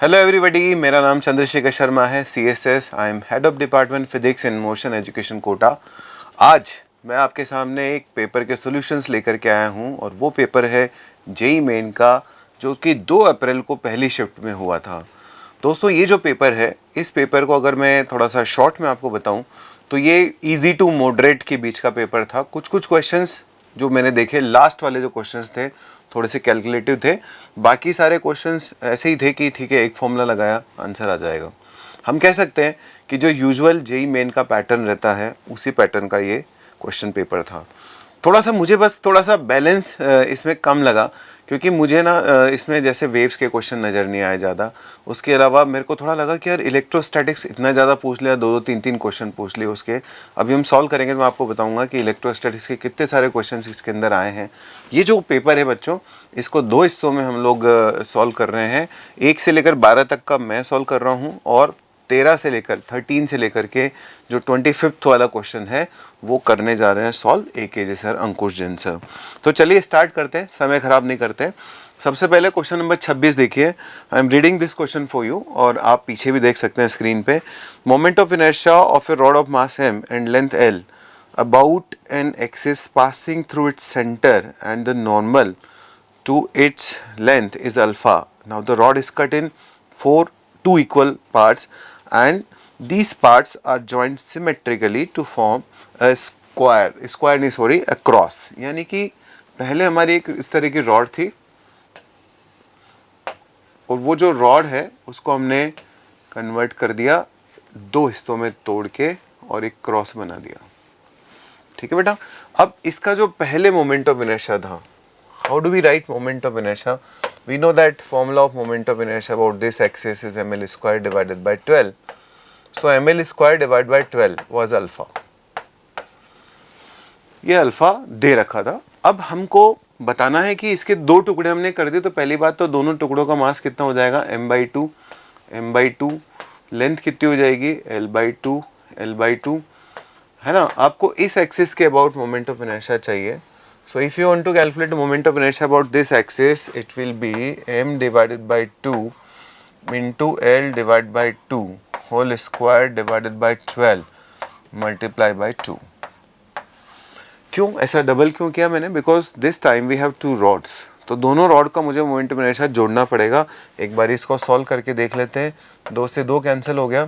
Hello everybody, मेरा नाम चंद्रशेखर शर्मा है, CSS। I am head of department physics in Motion Education Kota. आज मैं आपके सामने एक पेपर के सॉल्यूशंस लेकर के आया हूं और वो पेपर है जेई मेन का, जो कि 2 अप्रैल को पहली शिफ्ट में हुआ था। दोस्तों, ये जो पेपर है, इस पेपर को अगर मैं थोड़ा सा शॉर्ट में आपको बताऊं तो ये इजी टू मॉडरेट के बीच का पेपर था। कुछ क्वेश्चंस जो मैंने देखे, लास्ट वाले जो क्वेश्चंस थे थोड़े से कैलकुलेटिव थे, बाकी सारे क्वेश्चंस ऐसे ही थे कि ठीक है, एक फॉर्मूला लगाया आंसर आ जाएगा। हम कह सकते हैं कि जो यूजुअल जेई मेन का पैटर्न रहता है उसी पैटर्न का ये क्वेश्चन पेपर था। मुझे बस थोड़ा सा बैलेंस इसमें कम लगा, क्योंकि मुझे ना इसमें जैसे वेव्स के क्वेश्चन नज़र नहीं आए ज़्यादा। उसके अलावा मेरे को थोड़ा लगा कि यार इलेक्ट्रोस्टैटिक्स इतना ज़्यादा पूछ लिया, 2-2 3-3 क्वेश्चन पूछ लिए उसके। अभी हम सॉल्व करेंगे तो मैं आपको बताऊंगा कि इलेक्ट्रोस्टैटिक्स के कितने सारे क्वेश्चन इसके अंदर आए हैं। ये जो पेपर है बच्चों, इसको 2 हिस्सों में हम लोग सॉल्व कर रहे हैं। 1 से लेकर 12 तक का मैं सॉल्व कर रहा हूँ, और 13 से लेकर के जो 25th वाला क्वेश्चन है वो करने जा रहे हैं सॉल्व AKJ सर, अंकुश जैन सर। तो चलिए स्टार्ट करते हैं, समय खराब नहीं करते। सबसे पहले क्वेश्चन नंबर 26 देखिए। I am reading this question for you, और आप पीछे भी देख सकते हैं स्क्रीन पे। Moment of inertia of A rod of mass m and length l about an axis passing through its center and the normal to its length is alpha. Now the rod is cut in 2 equal parts, and these parts are joined symmetrically to form a a cross। यानी कि पहले हमारी एक इस तरह की rod थी, और वो जो रॉड है उसको हमने कन्वर्ट कर दिया, 2 हिस्सों में तोड़ के, और एक क्रॉस बना दिया। ठीक है बेटा। अब इसका जो पहले मोमेंट ऑफ इनर्शिया था, how do we write moment of inertia? We know that formula of moment of inertia about this axis is ml square divided by 12। So ml square divided by 12 was alpha. ये alpha दे रखा था। अब हमको बताना है कि इसके 2 टुकड़े हमने कर दिए, तो पहली बात तो दोनों टुकड़ों का मास कितना हो जाएगा, m/2। लेंथ कितनी हो जाएगी, l/2 है ना। आपको इस एक्सिस के अबाउट मोमेंट ऑफ इनर्शिया चाहिए। So if you want to calculate moment of inertia about this axis, it will be m divided by 2 into l divide by 2 whole square divided by 12 multiply by 2। क्यों ऐसा double क्यों किया मैंने? Because this time we have 2 rods, तो दोनों rod का मुझे moment of inertia जोड़ना पड़ेगा। एक बार इसको सॉल्व करके देख लेते हैं। 2 से 2 कैंसिल हो गया,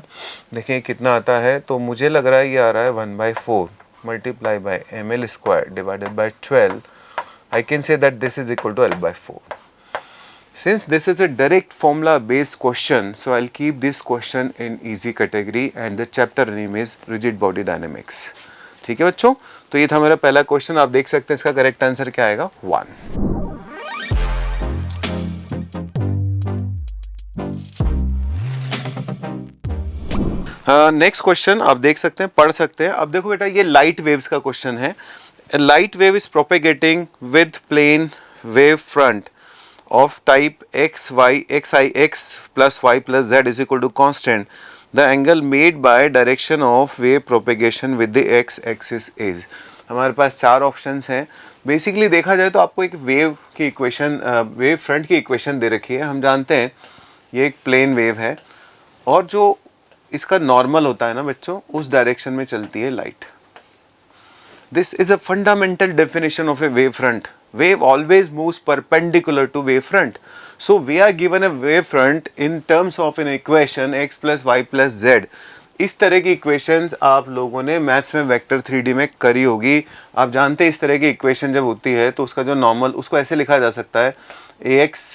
देखिए कितना आता है। तो मुझे लग रहा है ये आ रहा है 1/4 multiply by ml square divided by 12। I can say that this is equal to l/4। Since this is a direct formula based question, so I'll keep this question in easy category, and the chapter name is rigid body dynamics। ठीक है बच्चों, तो ये था मेरा पहला question. आप देख सकते हैं इसका करेक्ट आंसर क्या आएगा, 1। नेक्स्ट क्वेश्चन आप देख सकते हैं, पढ़ सकते हैं। अब देखो बेटा, ये लाइट वेव्स का क्वेश्चन है। Light wave is propagating with plane wave front of type xi x plus y plus z is equal to constant. The angle made by direction of wave propagation with the x axis is। हमारे पास 4 options हैं। Basically देखा जाए तो आपको एक wave की equation, wave front की equation दे रखी है। हम जानते हैं ये एक प्लेन वेव है, और जो इसका नॉर्मल होता है ना बच्चों, उस डायरेक्शन में चलती है light. This is a fundamental definition of a wave front. Wave always moves perpendicular to wave front. So we are given a wave front in terms of an equation x plus y plus z. इस तरह की equations आप लोगों ने maths में vector 3D में करी होगी। आप जानते हैं इस तरह की इक्वेशन जब होती है तो उसका जो नॉर्मल, उसको ऐसे लिखा जा सकता है ax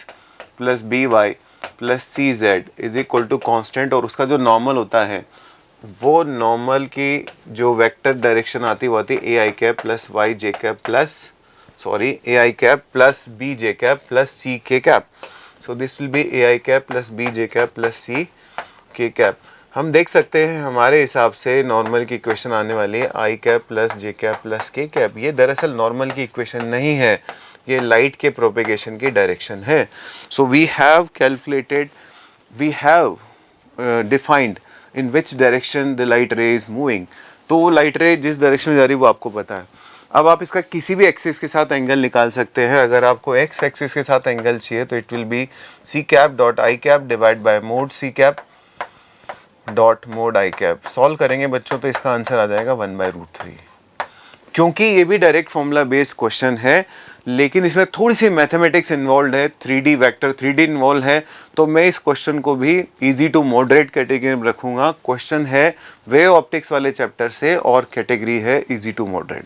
plus by plus cz is equal to constant, और उसका जो नॉर्मल होता है वो नॉर्मल की जो वेक्टर डायरेक्शन आती है वो आती है A I cap plus Y J cap plus A I cap plus B J cap plus C K cap. So this will be A I cap plus B J cap plus C K cap. हम देख सकते हैं हमारे हिसाब से normal की equation आने वाली है आई कैप प्लस जे कैप प्लस के कैप। ये दरअसल नॉर्मल की इक्वेशन नहीं है, ये लाइट के प्रोपेगेशन की डायरेक्शन है। So we have calculated, we have defined in which direction the light ray is moving। तो वो लाइट रे जिस डायरेक्शन में जा रही है वो आपको पता है। अब आप इसका किसी भी एक्सिस के साथ एंगल निकाल सकते हैं। अगर आपको एक्स एक्सिस के साथ एंगल चाहिए तो it will be C cap dot I cap divide by mod C cap dot mod I cap. Solve करेंगे बच्चों तो इसका आंसर आ जाएगा 1/√3। क्योंकि ये भी डायरेक्ट फॉर्मूला बेस्ड क्वेश्चन है, लेकिन इसमें थोड़ी सी मैथमेटिक्स इन्वॉल्व है, 3D वेक्टर 3D इन्वॉल्व है, तो मैं इस क्वेश्चन को भी इजी टू मॉडरेट कैटेगरी में रखूंगा। क्वेश्चन है वेव ऑप्टिक्स वाले चैप्टर से और कैटेगरी है easy to moderate.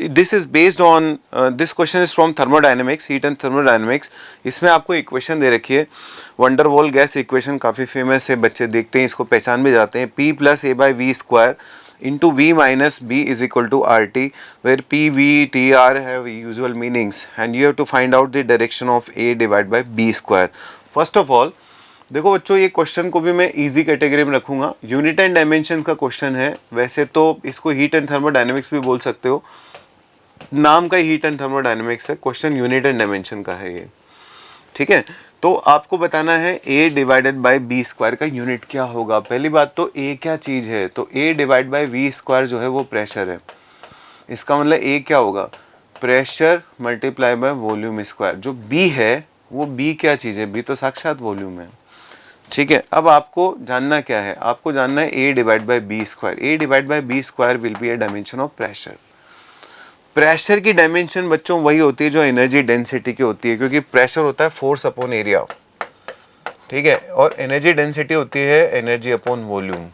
This is based on this question is from thermodynamics, heat and thermodynamics. इसमें आपको इक्वेशन दे रखी है, वंडरवॉल गैस इक्वेशन, काफ़ी फेमस है, बच्चे देखते हैं इसको, पहचान भी जाते हैं। P + A/V² into V minus B is equal to RT, where P, V, T, R have usual meanings and you have to find out the direction of A divided by B²। First of all, देखो बच्चों, ये question को भी मैं easy category में रखूंगा। Unit and dimension का question है, वैसे तो इसको हीट एंड थर्मोडायनेमिक्स भी बोल सकते हो, नाम का हीट एंड थर्मोडायनेमिक्स है, क्वेश्चन यूनिट एंड डायमेंशन का है ये, ठीक है। तो आपको बताना है A डिवाइडेड बाय B² का यूनिट क्या होगा। पहली बात तो A क्या चीज़ है, तो A डिवाइड बाय V² जो है वो प्रेशर है। इसका मतलब A क्या होगा, pressure multiply by volume square. जो B है वो B क्या चीज़ है, B तो साक्षात वॉल्यूम है, ठीक है। अब आपको जानना क्या है, आपको जानना है A divide by B²। A divide by B² will be A dimension of pressure. Pressure की डायमेंशन बच्चों वही होती है जो एनर्जी डेंसिटी की होती है, क्योंकि प्रेशर होता है फोर्स अपॉन एरिया, ठीक है, और एनर्जी डेंसिटी होती है एनर्जी अपॉन वॉल्यूम।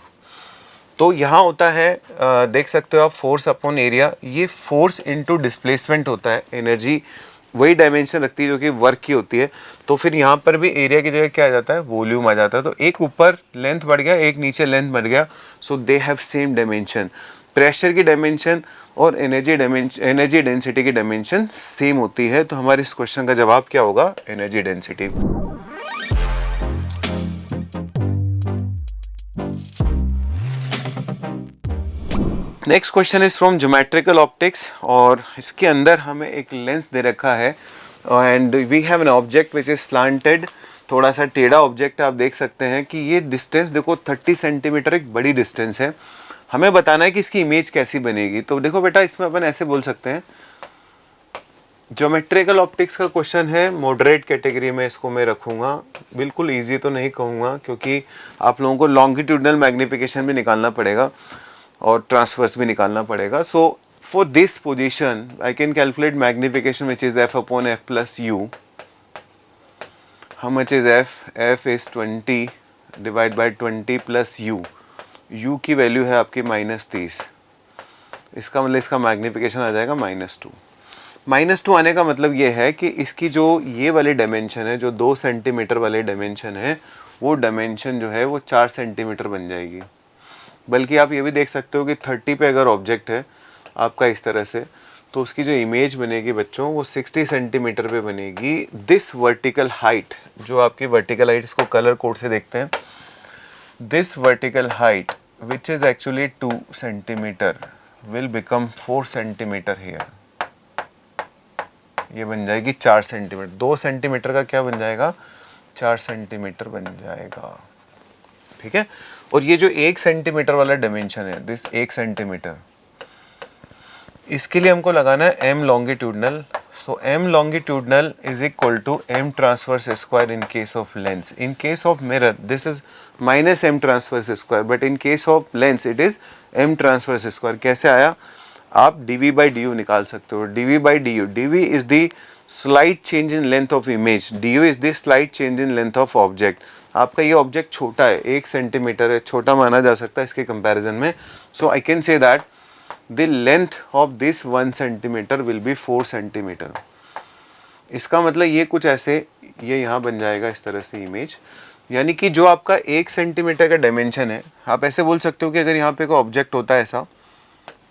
तो यहाँ होता है देख सकते हो आप, फोर्स अपॉन एरिया, ये फोर्स इनटू डिस्प्लेसमेंट होता है, एनर्जी वही डायमेंशन रखती है जो कि वर्क की होती है। तो फिर यहाँ पर भी एरिया की जगह क्या आ जाता है, वॉल्यूम आ जाता है। तो एक ऊपर लेंथ बढ़ गया, एक नीचे लेंथ बढ़ गया, so they have same dimension. Pressure की डायमेंशन और एनर्जी डेंसिटी की डायमेंशन सेम होती है। तो हमारे इस क्वेश्चन का जवाब क्या होगा, energy density. Next question is from geometrical optics, और इसके अंदर हमें एक लेंस दे रखा है and we have an object which is slanted, थोड़ा सा टेढ़ा ऑब्जेक्ट है। आप देख सकते हैं कि ये डिस्टेंस देखो 30 सेंटीमीटर एक बड़ी डिस्टेंस है। हमें बताना है कि इसकी इमेज कैसी बनेगी। तो देखो बेटा, इसमें अपन ऐसे बोल सकते हैं, ज्योमेट्रिकल ऑप्टिक्स का क्वेश्चन है, मॉडरेट कैटेगरी में इसको मैं रखूंगा। बिल्कुल इजी तो नहीं कहूँगा, क्योंकि आप लोगों को लॉन्गिट्यूडनल मैग्निफिकेशन भी निकालना पड़ेगा और ट्रांसवर्स भी निकालना पड़ेगा। So for this position I can calculate magnification which is f upon f plus u। How much is f? f is 20 divide by 20 plus u। u की वैल्यू है आपकी -30। इसका मतलब इसका मैग्निफिकेशन आ जाएगा -2। -2 आने का मतलब ये है कि इसकी जो ये वाली डायमेंशन है, जो 2 सेंटीमीटर वाले डायमेंशन है, वो डायमेंशन जो है वो 4 सेंटीमीटर बन जाएगी। बल्कि आप ये भी देख सकते हो कि 30 पे अगर ऑब्जेक्ट है आपका इस तरह से, तो उसकी जो इमेज बनेगी बच्चों वो 60 सेंटीमीटर पे बनेगी। दिस वर्टिकल हाइट, जो आपकी वर्टिकल हाइट, इसको कलर कोड से देखते हैं, this vertical height which is actually 2 centimetre will become 4 centimetre here. ये बन जाएगी 4 सेंटीमीटर। 2 सेंटीमीटर का क्या बन जाएगा, 4 सेंटीमीटर बन जाएगा, ठीक है। और ये जो 1 सेंटीमीटर वाला डायमेंशन है, दिस 1 सेंटीमीटर, इसके लिए हमको लगाना है m longitudinal. So m longitudinal is equal to m transverse square in case of lens. In case of mirror this is -m transverse square, but in case of lens it is m transverse square. कैसे आया, आप dv/du निकाल सकते हो। dv/du, dv is the slight change in length of image, du is the slight change in length of object. आपका ये object छोटा है, 1 सेंटीमीटर है, छोटा माना जा सकता है इसके कंपैरिजन में। So I can say that the length of this 1 centimetre will be 4 centimetre. इसका मतलब ये कुछ ऐसे, ये यहाँ बन जाएगा इस तरह से इमेज, यानी कि जो आपका 1 सेंटीमीटर का डायमेंशन है, आप ऐसे बोल सकते हो कि अगर यहाँ पे कोई ऑब्जेक्ट होता है ऐसा,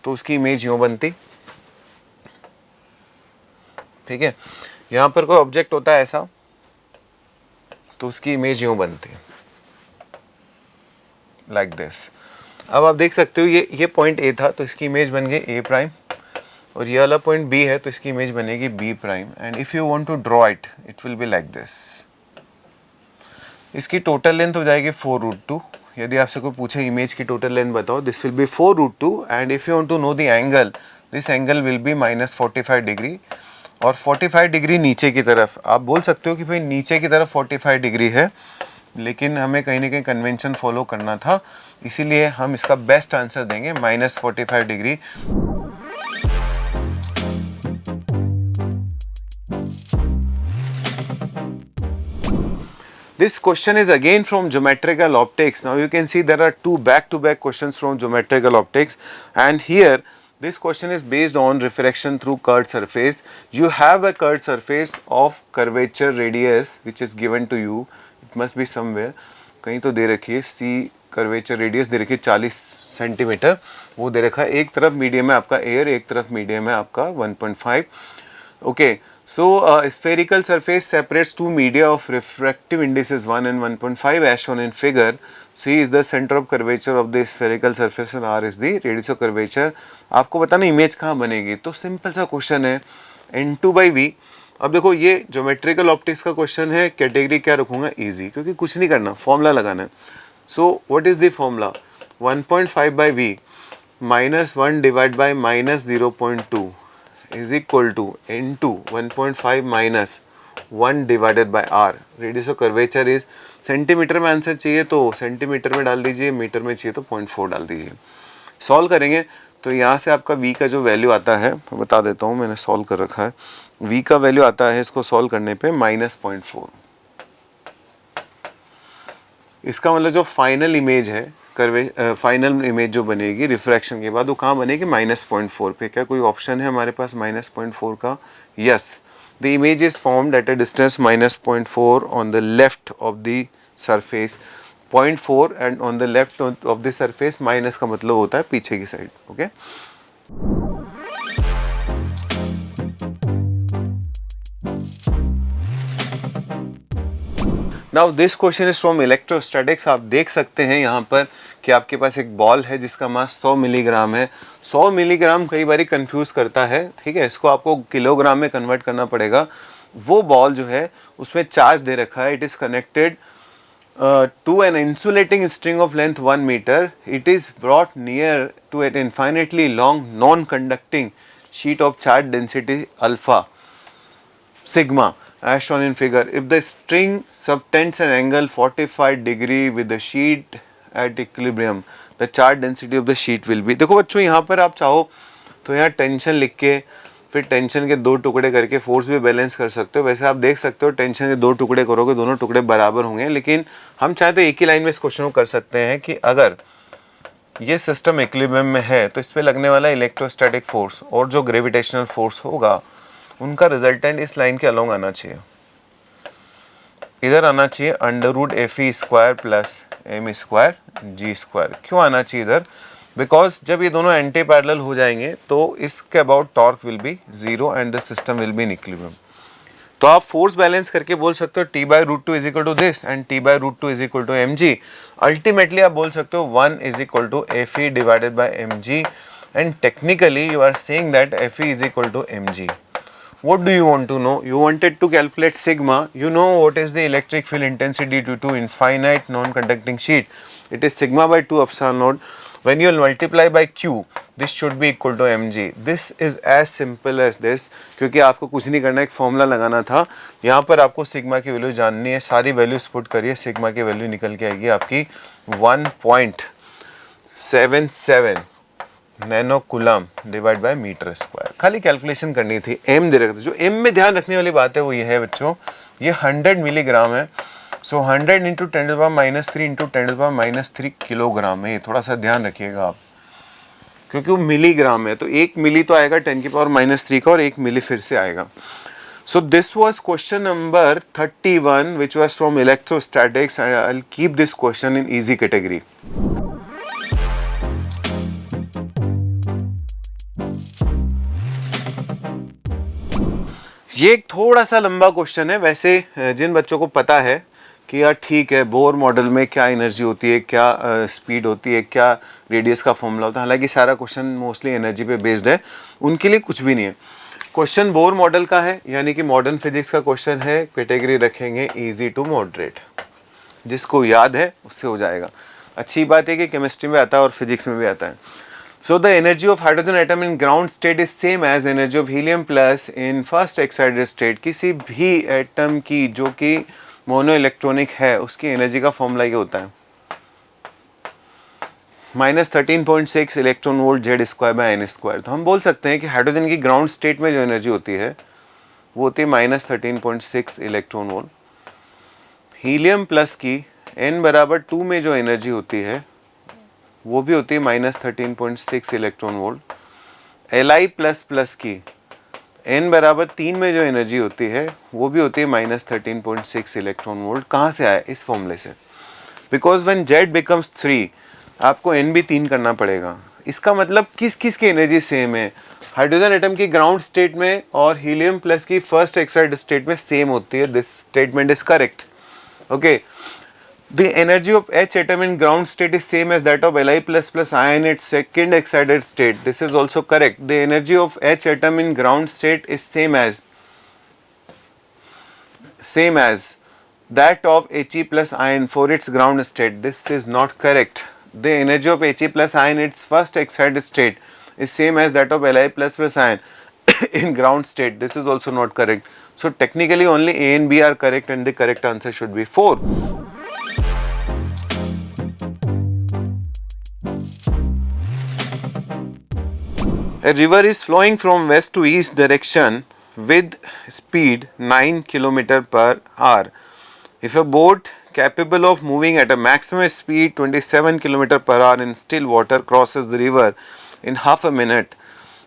तो उसकी इमेज यूँ बनती, ठीक है। यहाँ पर कोई ऑब्जेक्ट होता है ऐसा, तो उसकी इमेज यूँ बनती है, लाइक दिस। अब आप देख सकते हो ये पॉइंट A था, तो इसकी इमेज बन गई A', और ये वाला पॉइंट B है, तो इसकी इमेज बनेगी B'। And if you want to draw it, it will be like this. इसकी टोटल लेंथ हो जाएगी 4√2। यदि आपसे कोई पूछे इमेज की टोटल लेंथ बताओ, this will be 4√2 and if you want to know the angle, this angle will be -45 degree. और 45 डिग्री नीचे की तरफ, आप बोल सकते हो कि भाई नीचे की तरफ 45 डिग्री है, लेकिन हमें कहीं ना कहीं कन्वेंशन फॉलो करना था, इसीलिए हम इसका बेस्ट आंसर देंगे -45 degree. This question is again from geometrical optics. Now you can see there are two back-to-back questions from geometrical optics, and here this question is based on refraction through curved surface. You have a curved surface of curvature radius which is given to you. It must be somewhere. कहीं तो दे रखी है, C curvature radius दे रखी है 40 centimetre, वो दे रखा है। एक तरफ मीडियम है आपका एयर, एक तरफ मीडियम है आपका 1.5. Okay, so spherical surface separates two media of refractive indices 1 and 1.5 as shown in figure. C is the center of curvature of the spherical surface and R is the radius of curvature. आपको बताना image कहाँ बनेगी, तो simple सा question है N2/V। अब देखो ये ज्योमेट्रिकल ऑप्टिक्स का क्वेश्चन है, कैटेगरी क्या रखूँगा, इजी, क्योंकि कुछ नहीं करना, फॉर्मूला लगाना है। So what is the formula, 1.5/V -1 divide by -0.2 is equal to N2 1.5 minus 1 divided by R. Radius of curvature is, centimetre में आंसर चाहिए तो सेंटीमीटर में डाल दीजिए, मीटर में चाहिए तो 0.4 डाल दीजिए। सॉल्व करेंगे तो यहाँ से आपका V का जो वैल्यू आता है, मैं बता देता हूँ, मैंने सॉल्व कर रखा है। V का वैल्यू आता है इसको सॉल्व करने पे -0.4। इसका मतलब जो फाइनल इमेज है, फाइनल इमेज जो बनेगी रिफ्रैक्शन के बाद, वो कहाँ बनेगी, -0.4 पे। क्या कोई ऑप्शन है हमारे पास -0.4 का? Yes, the image is formed at a distance -0.4 on the left of the surface, 0.4 and on the left of the surface, minus का मतलब होता है पीछे की side. Okay, now this question is from electrostatics. आप देख सकते हैं यहाँ पर कि आपके पास एक बॉल है जिसका मास 100 मिलीग्राम है। 100 मिलीग्राम कई बार कंफ्यूज करता है, ठीक है, इसको आपको किलोग्राम में कन्वर्ट करना पड़ेगा। वो बॉल जो है उसमें चार्ज दे रखा है, it is connected to an insulating string of length 1 metre, it is brought near to an infinitely long non conducting sheet of charge density alpha sigma as shown in figure. If the string subtends an angle 45 degree with the sheet at equilibrium, the charge density of the sheet will be। देखो बच्चों, यहाँ पर आप चाहो तो यहाँ tension लिख के फिर टेंशन के 2 टुकड़े करके फोर्स भी बैलेंस कर सकते हो। वैसे आप देख सकते हो टेंशन के 2 टुकड़े करोगे, दोनों टुकड़े बराबर होंगे, लेकिन हम चाहे तो एक ही लाइन में इस क्वेश्चन को कर सकते हैं कि अगर ये सिस्टम इक्विलिब्रियम में है तो इस पर लगने वाला इलेक्ट्रोस्टैटिक फोर्स और जो ग्रेविटेशनल फोर्स होगा उनका रिजल्टेंट इस लाइन के अलोंग आना चाहिए, इधर आना चाहिए √FE² प्लस m² g²। क्यों आना चाहिए इधर? बिकॉज जब ये दोनों एंटी पैरेलल हो जाएंगे तो इसके about torque will be 0 and the system will be in equilibrium. तो आप फोर्स बैलेंस करके बोल सकते हो T/√2 is equal to this and T/√2 is equal to mg। Ultimately आप बोल सकते हो 1 is equal to FE divided by mg, and technically you are saying that FE is equal to mg। What do you want to know? You wanted to calculate sigma. You know what is the electric field intensity due to infinite non-conducting sheet? It is sigma by 2 epsilon naught. When you multiply by q, this should be equal to mg. This is as simple as this. क्योंकि आपको कुछ नहीं करना, एक formula लगाना था। यहाँ पर आपको सिग्मा की वैल्यू जाननी है, सारी वैल्यूज पुट करिए, सिग्मा की वैल्यू निकल के आएगी आपकी 1.77 nano coulomb divide by metre square. खाली कैलकुलेशन करनी थी, एम दे रखते। जो एम में ध्यान रखने वाली बात है वो ये है बच्चों, ये 100 मिलीग्राम है, सो 100 × 10⁻³ × 10⁻³ किलोग्राम है। ये थोड़ा सा ध्यान रखिएगा आप, क्योंकि वो मिलीग्राम है, तो 1 मिली तो आएगा 10⁻³ का और 1 मिली फिर से आएगा। So this was question number 31 which was from electrostatics, and I'll keep this question in easy category. ये एक थोड़ा सा लंबा क्वेश्चन है। वैसे जिन बच्चों को पता है कि यार ठीक है बोर मॉडल में क्या एनर्जी होती है, क्या स्पीड होती है, क्या रेडियस का फॉर्मूला होता है, हालांकि सारा क्वेश्चन मोस्टली एनर्जी पे बेस्ड है, उनके लिए कुछ भी नहीं है। क्वेश्चन बोर मॉडल का है, यानी कि मॉडर्न फिजिक्स का क्वेश्चन है, कैटेगरी रखेंगे इजी टू मॉडरेट। जिसको याद है उससे हो जाएगा। अच्छी बात है कि केमिस्ट्री में आता है और फिजिक्स में भी आता है। So the energy of hydrogen atom in ground state is same as energy of helium plus in first excited state. किसी भी एटम की जो कि मोनो इलेक्ट्रॉनिक है उसकी एनर्जी का फॉर्मूला ये होता है -13.6 electron volt Z square by n square. तो हम बोल सकते हैं कि हाइड्रोजन की ग्राउंड स्टेट में जो एनर्जी होती है वो होती है -13.6 इलेक्ट्रॉन वोल्ट। हीलियम प्लस की n बराबर 2 में जो एनर्जी होती है वो भी होती है -13.6 electron volt. Li plus plus की n बराबर 3 में जो एनर्जी होती है वो भी होती है -13.6 इलेक्ट्रॉन वोल्ट। कहाँ से आया? इस फॉर्मूले से। बिकॉज व्हेन Z बिकम्स 3 आपको n भी 3 करना पड़ेगा। इसका मतलब किस किस की एनर्जी सेम है? हाइड्रोजन एटम की ग्राउंड स्टेट में और हीलियम प्लस की फर्स्ट एक्साइटेड स्टेट में सेम होती है। This statement is correct. Okay, the energy of H atom in ground state is same as that of Li plus plus ion its second excited state. This is also correct. The energy of H atom in ground state is same as that of He plus ion for its ground state. This is not correct. The energy of He plus ion its first excited state is same as that of Li plus plus ion in ground state. This is also not correct. So technically only A and B are correct and the correct answer should be 4. A river is flowing from west to east direction with speed 9 km per hour. If a boat capable of moving at a maximum speed 27 km per hour in still water crosses the river in half a minute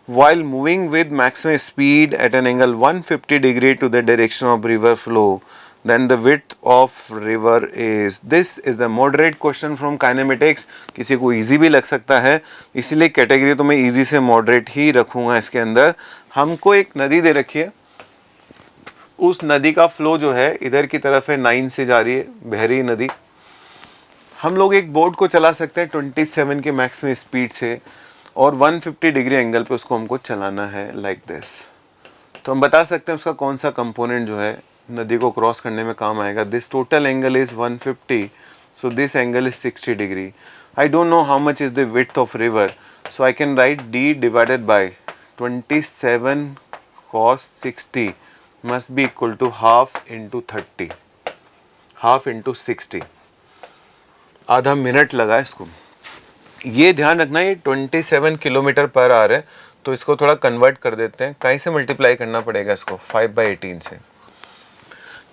while moving with maximum speed at an angle 150 degree to the direction of river flow, then the width of river is. This is the moderate question from kinematics. किसी को easy भी लग सकता है, इसीलिए category तो मैं easy से moderate ही रखूँगा इसके अंदर। हमको एक नदी दे रखी है, उस नदी का फ्लो जो है इधर की तरफ है 9 से जा रही है, बह रही नदी। हम लोग एक बोट को चला सकते हैं 27 के मैक्सिमम स्पीड से और 150 डिग्री एंगल पे उसको हमको चलाना है लाइक दिस। तो हम बता सकते हैं उसका कौन सा कंपोनेंट जो है नदी को क्रॉस करने में काम आएगा। This total angle is 150, so this angle is 60 degree. I don't know how much is the width of river, so I can write d divided by 27 cos 60 must be equal to half into 30, half into 60। आधा minute लगा इसको। ये ध्यान रखना, ये 27 kilometre per hour है, तो इसको थोड़ा कन्वर्ट कर देते हैं। कहीं से मल्टीप्लाई करना पड़ेगा इसको? 5/18 से।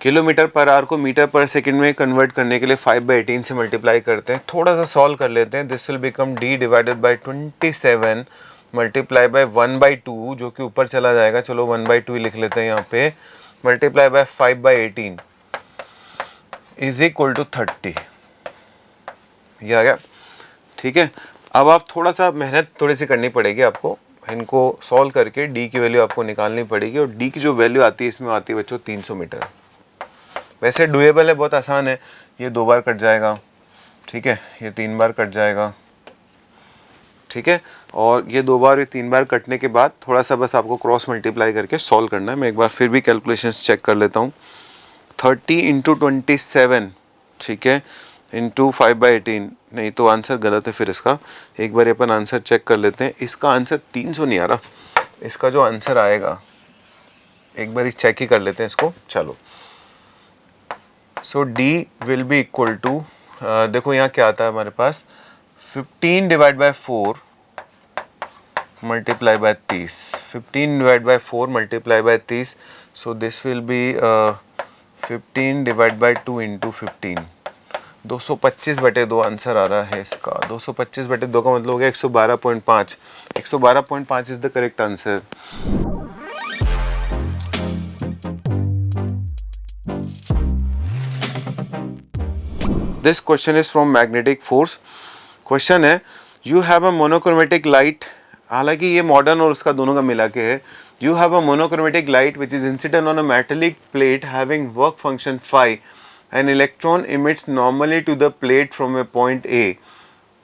किलोमीटर पर आवर को मीटर पर सेकंड में कन्वर्ट करने के लिए 5/18 से मल्टीप्लाई करते हैं। थोड़ा सा सॉल्व कर लेते हैं। This will become d divided by 27 multiply by 1/2 जो कि ऊपर चला जाएगा, चलो 1/2 लिख लेते हैं यहाँ पे, multiply by 5/18 is equal to 30। ये आ गया, ठीक है। अब आप थोड़ा सा मेहनत थोड़ी सी करनी पड़ेगी आपको, इनको सॉल्व करके d की वैल्यू आपको निकालनी पड़ेगी। और d की जो वैल्यू आती है इसमें आती है बच्चों 300 मीटर। वैसे डुएबल है, बहुत आसान है। ये 2 बार कट जाएगा, ठीक है, ये 3 बार कट जाएगा, ठीक है, और ये 2 बार, ये 3 बार कटने के बाद थोड़ा सा बस आपको क्रॉस मल्टीप्लाई करके सॉल्व करना है। मैं एक बार फिर भी कैलकुलेशंस चेक कर लेता हूँ। 30 इंटू 27, ठीक है, इंटू 5/18, नहीं तो आंसर गलत है फिर इसका। एक बार अपन आंसर चेक कर लेते हैं। इसका आंसर 300 नहीं आ रहा, इसका जो आंसर आएगा एक बार चेक ही कर लेते हैं इसको। चलो, so d will be equal to, देखो यहाँ क्या आता है हमारे पास, 15 divide by 4 multiply by 30, 15 divide by 4 multiply by 30, so this will be 15 divide by 2 into 15, 225/2 answer आ रहा है इसका। 225/2 का मतलब हो गया 112.5। 112.5 is the correct answer. This question is from magnetic force. Question है, you have a monochromatic light, हालांकि ये मॉडर्न और उसका दोनों का मिला के है। You have a monochromatic light which is incident on a metallic plate having work function phi. An electron emits normally to the plate from a point A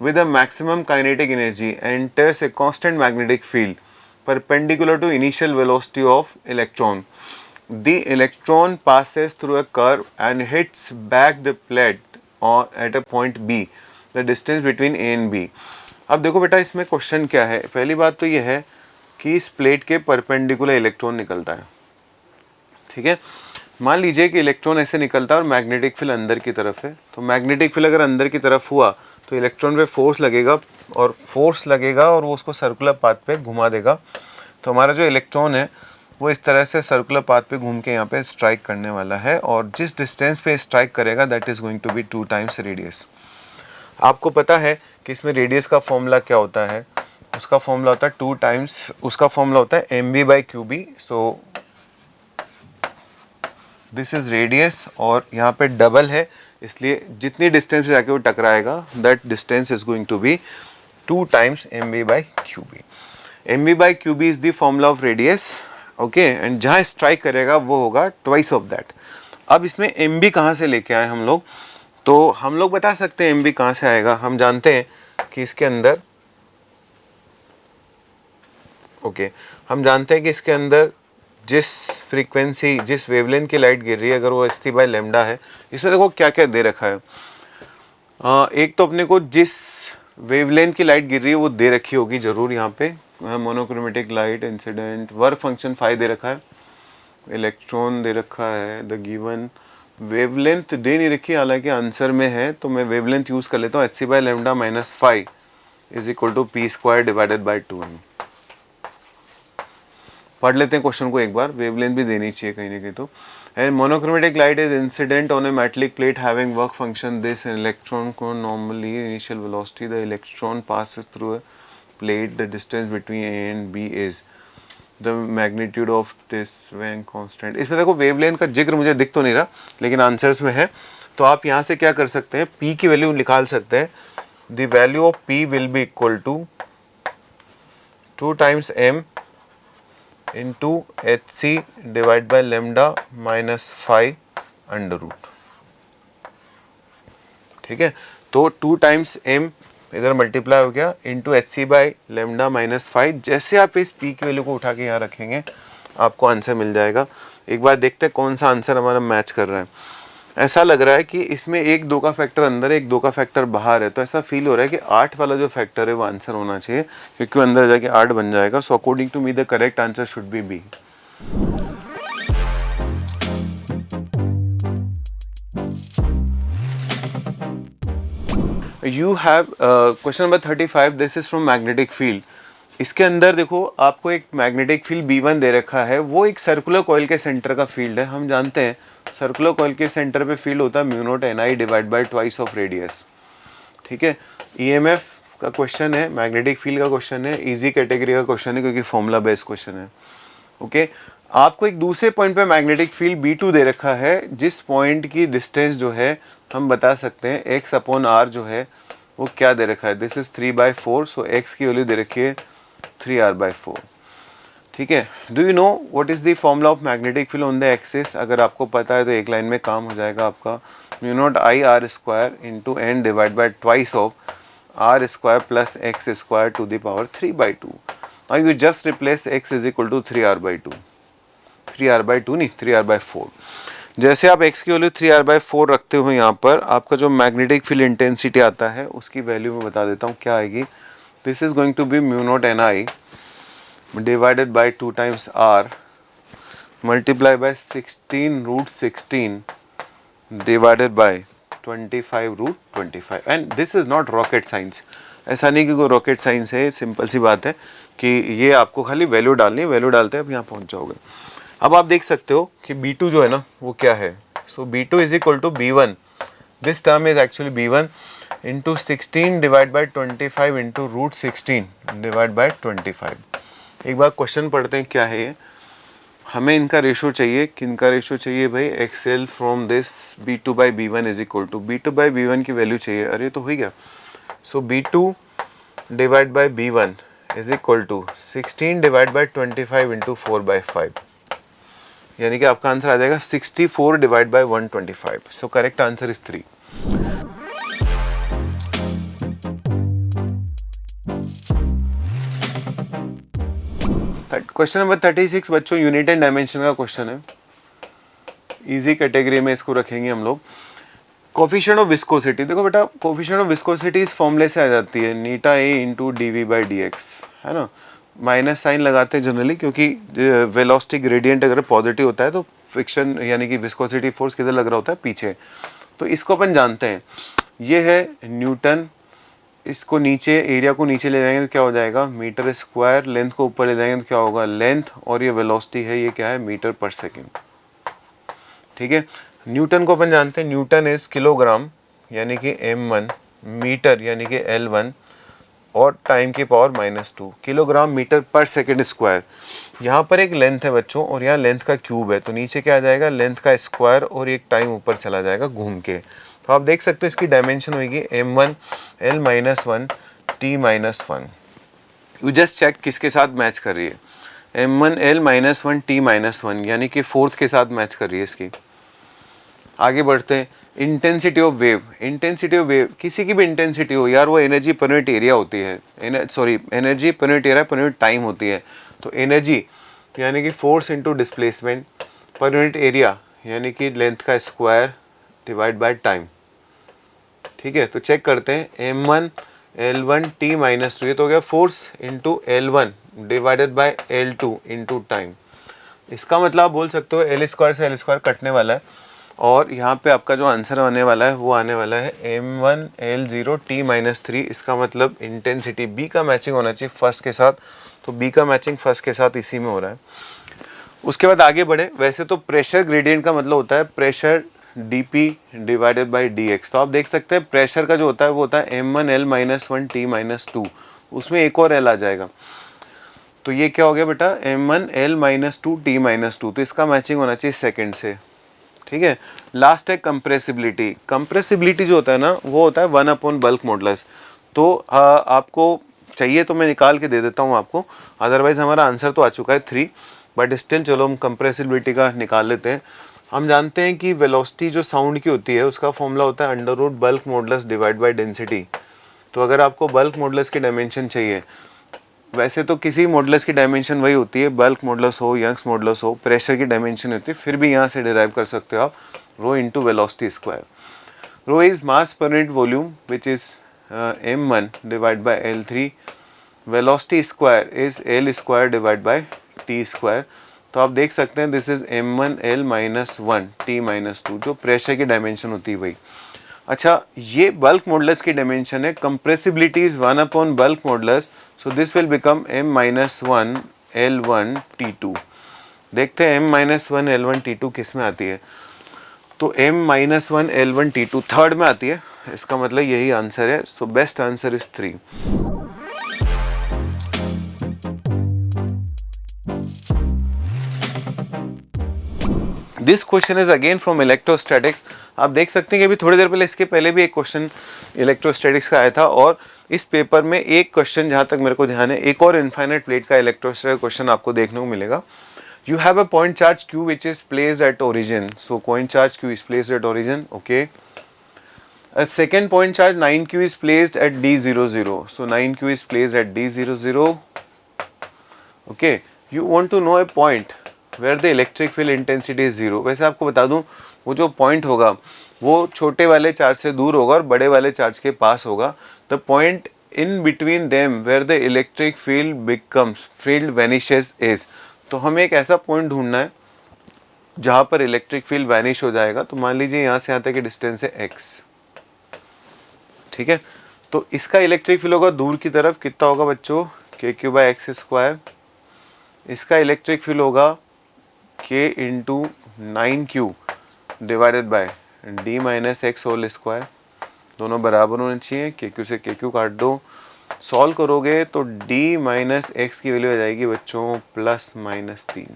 with a maximum kinetic energy and enters a constant magnetic field perpendicular to initial velocity of electron. The electron passes through a curve and hits back the plate at a point B, the distance between A and B. अब देखो बेटा इसमें question क्या है, पहली बात तो ये है कि इस प्लेट के परपेंडिकुलर इलेक्ट्रॉन निकलता है, ठीक है। मान लीजिए कि इलेक्ट्रॉन ऐसे निकलता है और मैग्नेटिक फील्ड अंदर की तरफ है, तो मैग्नेटिक फील्ड अगर अंदर की तरफ हुआ तो इलेक्ट्रॉन पे फोर्स लगेगा और वो उसको सर्कुलर पाथ पे घुमा देगा। तो हमारा जो इलेक्ट्रॉन है वो इस तरह से सर्कुलर पाथ पे घूम के यहाँ पे स्ट्राइक करने वाला है, और जिस डिस्टेंस पे स्ट्राइक करेगा that is going to be 2 times radius. आपको पता है कि इसमें रेडियस का फॉर्मूला क्या होता है, उसका फॉर्मूला होता है 2 टाइम्स, उसका फॉर्मूला होता है mb/qb। So this is radius और यहाँ पे डबल है, इसलिए जितनी डिस्टेंस से जाके वो टकराएगा that distance is going to be 2 times mb/qb। mb/qb is the formula of radius, okay, and जहाँ स्ट्राइक करेगा वो होगा ट्वाइस ऑफ दैट। अब इसमें mb कहाँ से लेके आए हम लोग, तो हम लोग बता सकते हैं mb कहाँ से आएगा। हम जानते हैं कि इसके अंदर हम जानते हैं कि इसके अंदर जिस फ्रीक्वेंसी, जिस वेवलेंथ की लाइट गिर रही है, अगर वो h/λ है, इसमें देखो क्या क्या दे रखा है। एक तो अपने को जिस वेवलेंथ की लाइट गिर रही है वो दे रखी होगी जरूर, यहाँ पे monochromatic light incident, work function phi दे रखा है, इलेक्ट्रॉन दे रखा है, द गिवन वेवलेंथ दे नहीं रखी, हालांकि आंसर में है, तो मैं वेवलेंथ यूज कर लेता हूँ, h/λ minus phi is equal to p² divided by 2m। पढ़ लेते हैं क्वेश्चन को एक बार, वेवलेंथ भी देनी चाहिए कहीं ना कहीं। तो and monochromatic light is incident on a metallic plate having work function this electron को normally initial velocity the electron passes through a plate, the distance between A and B is the magnitude of this when constant. इसमें देखो wavelength का जिक्र मुझे दिख तो नहीं रहा, लेकिन आंसर्स में है, तो आप यहाँ से क्या कर सकते हैं, p की वैल्यू निकाल सकते हैं। The value of p will be equal to 2 times m into hc divide by lambda minus phi under root, ठीक है। तो 2 टाइम्स m इधर मल्टीप्लाई हो गया into hc by lambda minus phi. जैसे आप इस p की वैल्यू को उठा के यहाँ रखेंगे आपको आंसर मिल जाएगा। एक बार देखते हैं कौन सा आंसर हमारा मैच कर रहा है। ऐसा लग रहा है कि इसमें 1 2 का फैक्टर अंदर है, 1 2 का फैक्टर बाहर है, तो ऐसा फील हो रहा है कि 8 वाला जो फैक्टर है वो आंसर होना चाहिए, क्योंकि वो अंदर जाके 8 बन जाएगा। So according to me the correct answer should be B. You have question number 35, this is from magnetic field. इसके अंदर देखो आपको एक मैग्नेटिक फील्ड B1 दे रखा है, वो एक सर्कुलर कॉइल के सेंटर का फील्ड है। हम जानते हैं सर्कुलर कॉइल के सेंटर पे फील्ड होता है mu naught Ni divide by twice of radius, ठीक है। EMF का क्वेश्चन है, मैग्नेटिक फील्ड का क्वेश्चन है, इजी कैटेगरी का क्वेश्चन है क्योंकि फॉर्मूला बेस्ड क्वेश्चन है, ओके। आपको एक दूसरे पॉइंट पे मैग्नेटिक फील्ड B2 दे रखा है, जिस पॉइंट की डिस्टेंस जो है हम बता सकते हैं x/r जो है वो क्या दे रखा है, दिस इज 3/4। सो x की वैल्यू दे रखी है 3r/4, ठीक है। Do you know what is the formula of magnetic field on the axis? अगर आपको पता है तो एक लाइन में काम हो जाएगा आपका, mu naught I/r² into n divide by twice of r² plus x² to the power 3/2। Now you just replace x is equal to 3r/2, 3r/2 नहीं 3r/4। जैसे आप x की वैल्यू 3r/4 रखते हो यहाँ पर, आपका जो मैग्नेटिक फील्ड इंटेंसिटी आता है उसकी वैल्यू मैं बता देता हूँ क्या आएगी। This is going to be mu naught Ni divided by 2 times r multiply by 16√16 divided by 25√25। And this is not rocket science, ऐसा नहीं कि कोई रॉकेट साइंस है, सिंपल सी बात है कि ये आपको खाली वैल्यू डालनी है, वैल्यू डालते हैं आप यहाँ पहुँच जाओगे। अब आप देख सकते हो कि B2 जो है ना वो क्या है। So B2 is equal to B1, this term is actually B1 into 16 divide by 25 into √16 divide by 25। एक बार क्वेश्चन पढ़ते हैं क्या है ये। हमें इनका रेशो चाहिए, किनका रेशो चाहिए भाई, एक्सेल from this B2/B1 is equal to B2/B1 की वैल्यू चाहिए। अरे तो हो गया। So B2 divide by B1 is equal to 16 divide by 25 into 4/5, यानी कि आपका आंसर आ जाएगा 64 divide by 125। So correct answer is 3। Question number 36 बच्चों यूनिट एंड डायमेंशन का क्वेश्चन है, इजी कैटेगरी में इसको रखेंगे हम लोग। कोफिशिएंट ऑफ विस्कोसिटी, देखो बेटा कोफिशिएंट ऑफ विस्कोसिटी इस फॉर्मूले से आ जाती है eta A into D V by D X, है ना। माइनस साइन लगाते हैं जनरली क्योंकि वेलोसिटी ग्रेडियंट अगर पॉजिटिव होता है तो फ्रिक्शन यानी कि विस्कोसिटी फोर्स किधर लग रहा होता है, पीछे। तो इसको अपन जानते हैं, ये है न्यूटन, इसको नीचे एरिया को नीचे ले जाएंगे तो क्या हो जाएगा मीटर स्क्वायर, लेंथ को ऊपर ले जाएंगे तो क्या होगा लेंथ, और ये वेलोसिटी है ये क्या है मीटर पर सेकेंड। ठीक है, न्यूटन को अपन जानते हैं, न्यूटन इज किलोग्राम यानी कि m1, मीटर यानी कि L1, और टाइम की पावर -2, किलोग्राम मीटर पर सेकेंड स्क्वायर। यहाँ पर एक लेंथ है बच्चों और यहाँ लेंथ का क्यूब है, तो नीचे क्या आ जाएगा लेंथ का स्क्वायर और एक टाइम ऊपर चला जाएगा घूम के। तो आप देख सकते हो इसकी डायमेंशन होगी m1 L-1 T-1। You just check किसके साथ मैच कर रही है, m1 L-1 T-1 यानी कि फोर्थ के साथ मैच कर रही है इसकी। आगे बढ़ते हैं, intensity of wave. Intensity of wave किसी की भी इंटेंसिटी हो यार, वो एनर्जी पर यूनिट एरिया होती है, energy per unit area per unit time होती है। तो एनर्जी यानी कि force into displacement per unit area यानी कि लेंथ का स्क्वायर डिवाइड बाय टाइम। ठीक है, तो चेक करते हैं m1 L1 T-2, ये तो हो गया force into L1 divided by L2 into time. इसका मतलब आप बोल सकते हो L स्क्वायर से L स्क्वायर कटने वाला है और यहाँ पे आपका जो आंसर आने वाला है वो आने वाला है m1 L0 T-3। इसका मतलब इंटेंसिटी B का मैचिंग होना चाहिए फर्स्ट के साथ, तो B का मैचिंग फर्स्ट के साथ इसी में हो रहा है। उसके बाद आगे बढ़े, वैसे तो प्रेशर ग्रेडियंट का मतलब होता है pressure dP divided by dx। तो आप देख सकते हैं प्रेशर का जो होता है वो होता है m1 L-1 T-2, उसमें एक और L आ जाएगा, तो ये क्या हो गया बेटा m1 L-2 T-2, तो इसका मैचिंग होना चाहिए सेकेंड से। ठीक है, लास्ट है कंप्रेसिबिलिटी। कंप्रेसिबिलिटी जो होता है ना वो होता है 1 बल्क मॉडुलस। तो आपको चाहिए तो मैं निकाल के दे देता हूँ आपको, अदरवाइज हमारा आंसर तो आ चुका है 3, बट स्टिल चलो हम कंप्रेसिबिलिटी का निकाल लेते हैं। हम जानते हैं कि वेलोसिटी जो साउंड की होती है उसका फॉर्मूला होता है under root bulk modulus divide by density. तो अगर आपको बल्क मॉडुलस की डायमेंशन चाहिए, वैसे तो किसी मॉडुलस की डायमेंशन वही होती है, बल्क मॉडुलस हो यंग्स मॉडुलस हो, प्रेशर की डायमेंशन होती है, फिर भी यहाँ से डिराइव कर सकते हो आप rho into velocity square. Rho is mass per unit volume which is m1 divide by L3, velocity square is L square divide by T square. तो आप देख सकते हैं this is m1 L-1 T-2, जो प्रेशर की dimension होती है वही। अच्छा, ये बल्क मॉडुलस की डायमेंशन है, compressibility is 1 bulk modulus, so this will become m-1 L-1 T2। देखते हैं m-1 L-1 T2 किस में आती है, तो m-1 L-1 T2 थर्ड में आती है, इसका मतलब यही आंसर है। So best answer is 3। This question is again from electrostatics. आप देख सकते हैं कि अभी थोड़ी देर पहले इसके पहले भी एक क्वेश्चन इलेक्ट्रोस्टैटिक्स का आया था, और इस पेपर में एक क्वेश्चन जहाँ तक मेरे को ध्यान है एक और इनफाइनाइट प्लेट का इलेक्ट्रोस्टैटिक क्वेश्चन आपको देखने को मिलेगा। You have a point charge Q which is placed at origin, so point charge Q is placed at origin, okay. A second point charge 9Q is placed at D00, so 9Q is placed at D00, okay. You want to know a point where the electric field intensity is 0। वैसे आपको बता दूं वो जो point होगा वो छोटे वाले चार्ज से दूर होगा और बड़े वाले चार्ज के पास होगा। The point in between them where the electric field becomes field vanishes is. तो हमें एक ऐसा पॉइंट ढूंढना है जहाँ पर इलेक्ट्रिक फील्ड वैनिश हो जाएगा। तो मान लीजिए यहाँ से यहाँ तक की डिस्टेंस है x, ठीक है। तो इसका इलेक्ट्रिक फील्ड होगा दूर की तरफ, कितना होगा बच्चों KQ/x²। इसका इलेक्ट्रिक फील्ड होगा K into 9Q divided by D-x²। दोनों बराबर होने चाहिए, KQ से KQ काट दो, सॉल्व करोगे तो D-x की वैल्यू आ जाएगी बच्चों +-3x।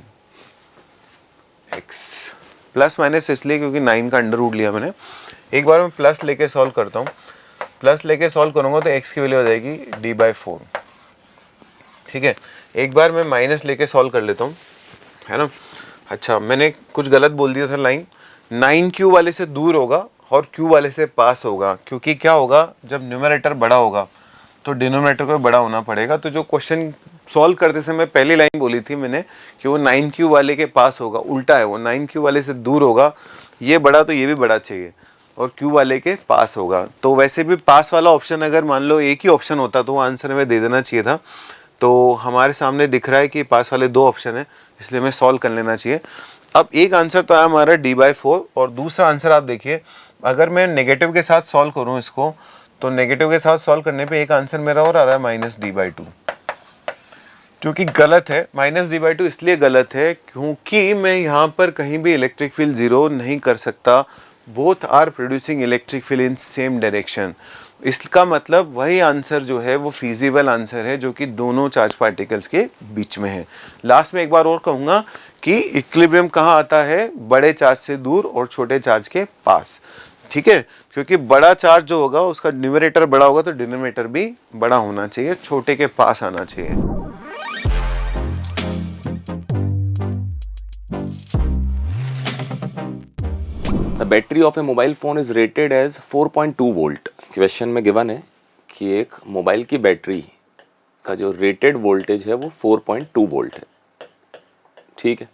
प्लस माइनस इसलिए क्योंकि 9 का अंडर रूट लिया मैंने। एक बार मैं प्लस लेके सॉल्व करता हूँ, प्लस लेके सॉल्व करूँगा तो x की वैल्यू आ जाएगी D/4, ठीक है। एक बार मैं माइनस लेके सॉल्व कर लेता हूँ, है ना। अच्छा, मैंने कुछ गलत बोल दिया था, लाइन 9Q वाले से दूर होगा और Q वाले से पास होगा, क्योंकि क्या होगा जब न्यूमरेटर बड़ा होगा तो डिनोमिनेटर को बड़ा होना पड़ेगा। तो जो क्वेश्चन सॉल्व करते समय पहली लाइन बोली थी मैंने कि वो 9Q वाले के पास होगा, उल्टा है, वो 9Q वाले से दूर होगा, ये बड़ा तो ये भी बड़ा चाहिए। और Q वाले के पास होगा। तो वैसे भी पास वाला ऑप्शन अगर मान लो एक ही ऑप्शन होता तो वो आंसर में दे देना चाहिए था। तो हमारे सामने दिख रहा है कि पास वाले 2 ऑप्शन है, इसलिए हमें सॉल्व कर लेना चाहिए। अब एक आंसर तो है हमारा d/4 और दूसरा आंसर आप देखिए, अगर मैं नेगेटिव के साथ सॉल्व करूं इसको, तो नेगेटिव के साथ सॉल्व करने पे एक आंसर मेरा और आ रहा है -d/2, जो कि गलत है। -d/2 इसलिए गलत है क्योंकि मैं यहाँ पर कहीं भी इलेक्ट्रिक फील्ड जीरो नहीं कर सकता। Both are producing electric field in same direction. इसका मतलब वही आंसर जो है वो फीजिबल आंसर है जो कि दोनों चार्ज पार्टिकल्स के बीच में है। लास्ट में एक बार और कहूँगा कि इक्विलिब्रियम कहाँ आता है, बड़े चार्ज से दूर और छोटे चार्ज के पास, ठीक है। क्योंकि बड़ा चार्ज जो होगा उसका न्यूमरेटर बड़ा होगा तो डिनोमिनेटर भी बड़ा होना चाहिए, छोटे के पास आना चाहिए। The battery of a mobile phone is rated as 4.2 volt. Question में गिवन है कि एक मोबाइल की बैटरी का जो रेटेड वोल्टेज है वो 4.2 वोल्ट है, ठीक है।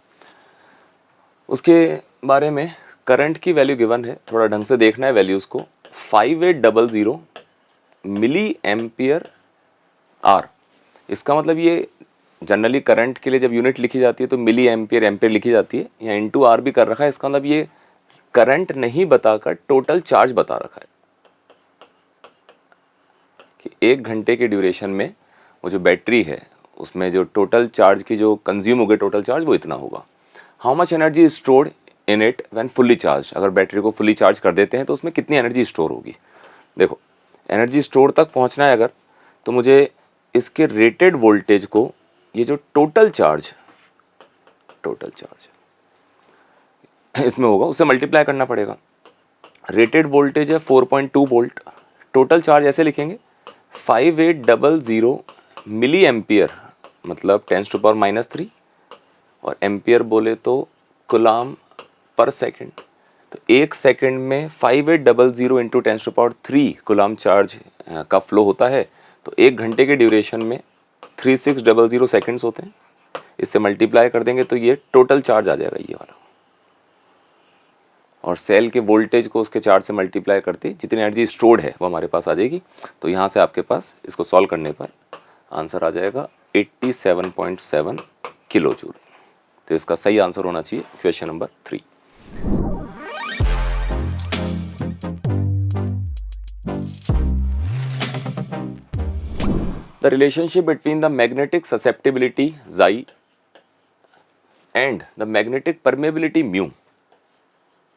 उसके बारे में करंट की वैल्यू गिवन है, थोड़ा ढंग से देखना है वैल्यूज़ को। 5800 मिली एम्पियर आर। इसका मतलब ये जनरली करंट के लिए जब यूनिट लिखी जाती है तो मिली एम्पियर एम्पियर लिखी जाती है, या इंटू आर भी कर रखा है। इसका मतलब ये करंट नहीं बताकर टोटल चार्ज बता रखा है कि 1 घंटे के ड्यूरेशन में वो जो बैटरी है उसमें जो टोटल चार्ज की जो कंज्यूम होगी टोटल चार्ज वो इतना होगा। How much energy stored in it when fully charge. अगर बैटरी को फुल्ली चार्ज कर देते हैं तो उसमें कितनी एनर्जी स्टोर होगी। देखो एनर्जी स्टोर तक पहुंचना है अगर, तो मुझे इसके रेटेड वोल्टेज को, ये जो टोटल चार्ज इसमें होगा उससे मल्टीप्लाई करना पड़ेगा। रेटेड वोल्टेज है 4.2 वोल्ट, टोटल चार्ज ऐसे लिखेंगे 5800 मिली एम्पियर, मतलब 10⁻³ और एम्पियर बोले तो कूलम पर सेकंड। तो 1 सेकंड में 5800 इंटू 10⁻³ कूलम चार्ज का फ्लो होता है। तो 1 घंटे के ड्यूरेशन में 3600 सेकंड्स होते हैं। इससे मल्टीप्लाई कर देंगे तो ये टोटल चार्ज आ जाएगा ये वाला, और सेल के वोल्टेज को उसके चार्ज से मल्टीप्लाई करते जितनी एनर्जी स्टोर्ड है वो हमारे पास आ जाएगी। तो यहाँ से आपके पास इसको सॉल्व करने पर आंसर आ जाएगा 87.7 किलो जूल। तो इसका सही आंसर होना चाहिए question number 3। The relationship between the magnetic susceptibility xi and the magnetic permeability mu,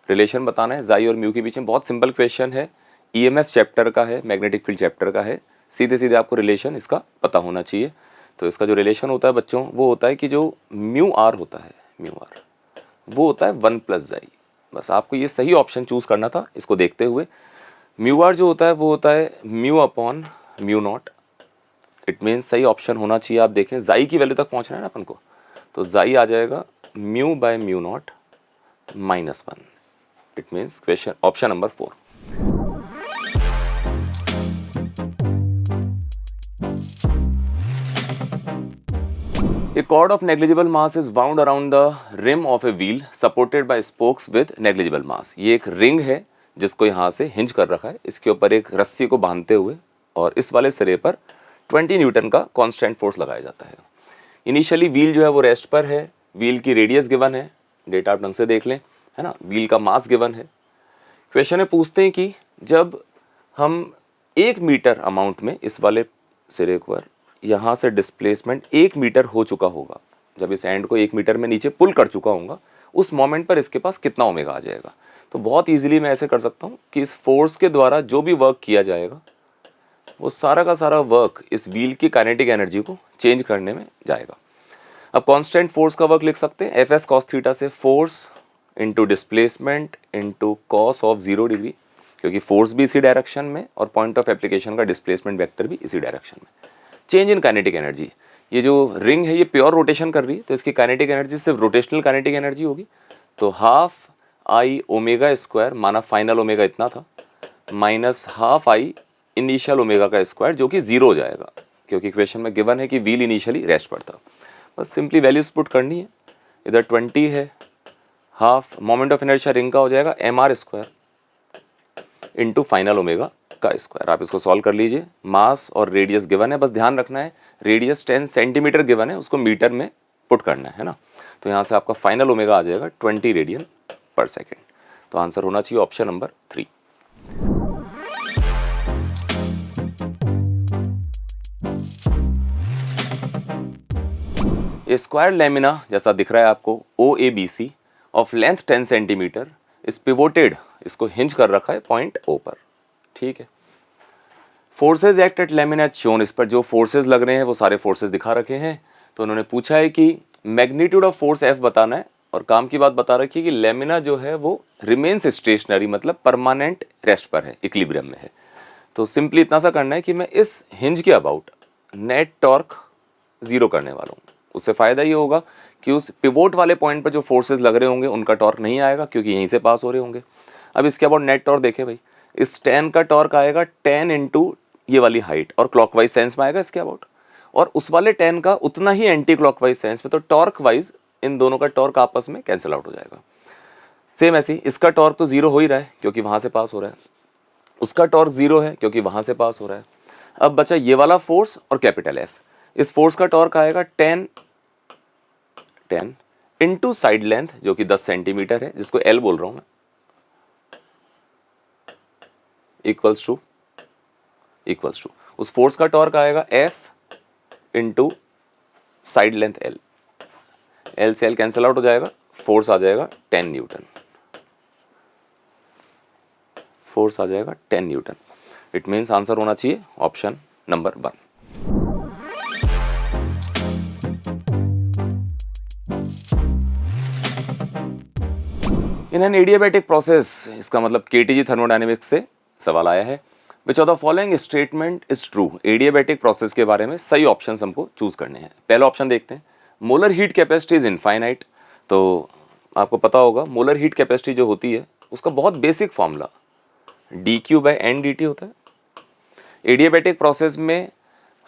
relation बताना है xi और म्यू के बीच में। बहुत सिंपल क्वेश्चन है, ईएमएफ चैप्टर का है, मैग्नेटिक फील्ड चैप्टर का है। सीधे सीधे आपको रिलेशन इसका पता होना चाहिए। तो इसका जो रिलेशन होता है बच्चों वो होता है कि जो म्यू आर होता है, म्यू आर वो होता है 1 + xi। बस आपको ये सही ऑप्शन चूज करना था इसको देखते हुए। म्यू आर जो होता है वो होता है μ/μ0। इट मीन्स सही ऑप्शन होना चाहिए। आप देखें xi की वैल्यू तक पहुंचना है ना अपन को, तो xi आ जाएगा μ/μ0 -1। It means question option number 4। A cord of negligible mass is wound around the rim of a wheel supported by spokes with negligible mass। ये एक रिंग है जिसको यहाँ से हिंज कर रखा है, इसके ऊपर एक रस्सी को बांधते हुए, और इस वाले सिरे पर 20 न्यूटन का कांस्टेंट फोर्स लगाया जाता है। इनिशियली व्हील जो है वो रेस्ट पर है, व्हील की रेडियस गिवन है, डेटा आप ढंग से देख लें, है ना। व्हील का मास गिवन है। क्वेश्चन में पूछते हैं कि जब हम 1 मीटर अमाउंट में इस वाले सिरे पर यहाँ से डिस्प्लेसमेंट 1 मीटर हो चुका होगा, जब इस एंड को 1 मीटर में नीचे पुल कर चुका होगा, उस मोमेंट पर इसके पास कितना ओमेगा आ जाएगा। तो बहुत इजीली मैं ऐसे कर सकता हूँ कि इस फोर्स के द्वारा जो भी वर्क किया जाएगा वो सारा का सारा वर्क इस व्हील की काइनेटिक एनर्जी को चेंज करने में जाएगा। अब कांस्टेंट फोर्स का वर्क लिख सकते हैं Fs cos थीटा से, force into displacement into cos of 0 degree, क्योंकि फोर्स भी इसी डायरेक्शन में और पॉइंट ऑफ एप्लीकेशन का डिस्प्लेसमेंट वेक्टर भी इसी डायरेक्शन में। चेंज इन काइनेटिक एनर्जी, ये जो रिंग है ये प्योर रोटेशन कर रही है, तो इसकी काइनेटिक एनर्जी सिर्फ रोटेशनल काइनेटिक एनर्जी होगी। तो ½ I⍵², माना फाइनल ओमेगा इतना था, माइनस ½ I इनिशियल ओमेगा का स्क्वायर, जो कि 0 हो जाएगा, क्योंकि इक्वेशन में गिवन है कि व्हील इनिशियली रेस्ट पर था। बस सिंपली वैल्यूज पुट करनी है। इधर 20 है, half moment of inertia ring का हो जाएगा mr² इंटू फाइनल ओमेगा का स्क्वायर। आप इसको सॉल्व कर लीजिए। मास और रेडियस गिवन है, बस ध्यान रखना है रेडियस 10 सेंटीमीटर गिवन है, उसको मीटर में पुट करना है ना। तो यहाँ से आपका फाइनल ओमेगा आ जाएगा 20 रेडियन पर सेकेंड। तो आंसर होना चाहिए ऑप्शन नंबर 3। ये स्क्वायर लेमिना जैसा दिख रहा है आपको OABC of length 10 centimetre is pivoted, इसको हिंज कर रखा है पॉइंट O पर। ठीक है, forces act at lamina as shown, इस पर जो फोर्सेज लग रहे हैं वो सारे फोर्सेज दिखा रखे हैं। तो उन्होंने पूछा है कि मैग्नीट्यूड ऑफ फोर्स F बताना है और काम की बात बता रखी है कि लेमिना जो है वो रिमेन्स स्टेशनरी, मतलब परमानेंट रेस्ट पर है, इक्विलिब्रियम में है। तो सिंपली इतना सा करना है कि मैं इस हिंज के अबाउट नेट टॉर्क जीरो करने वाला हूँ। उससे फ़ायदा ये होगा कि उस पिवोट वाले पॉइंट पर जो फोर्सेज लग रहे होंगे उनका टॉर्क नहीं आएगा क्योंकि यहीं से पास हो रहे होंगे। अब इसके अबाउट नेट टॉर्क देखें भाई, इस 10 का टॉर्क आएगा 10 इंटू ये वाली हाइट और क्लॉकवाइज सेंस में आएगा इसके अबाउट, और उस वाले 10 का उतना ही एंटी क्लॉकवाइज सेंस में। तो टॉर्क वाइज इन दोनों का टॉर्क आपस में कैंसिल आउट हो जाएगा। सेम ऐसी इसका टॉर्क तो जीरो हो ही रहा है क्योंकि वहां से पास हो रहा है, उसका टॉर्क जीरो है क्योंकि वहां से पास हो रहा है। अब बचा ये वाला फोर्स और कैपिटल F। इस फोर्स का टॉर्क आएगा 10 इंटू साइड लेंथ जो कि 10 सेंटीमीटर है, जिसको L बोल रहा हूं मैं, इक्वल्स टू उस फोर्स का टॉर्क आएगा F into side length L। L से L कैंसिल आउट हो जाएगा, फोर्स आ जाएगा 10 न्यूटन। फोर्स आ जाएगा 10 न्यूटन। इट मीन्स आंसर होना चाहिए option number 1। In an adiabatic process, इसका मतलब KTG थर्मोडायनेमिक्स से सवाल आया है। Which of the following statement is true. Adiabatic process के बारे में सही ऑप्शन हमको चूज करने हैं। पहला ऑप्शन देखते हैं, molar heat capacity is infinite. तो आपको पता होगा मोलर हीट कैपेसिटी जो होती है उसका बहुत बेसिक फॉर्मूला dQ/NdT होता है। एडियाबैटिक प्रोसेस में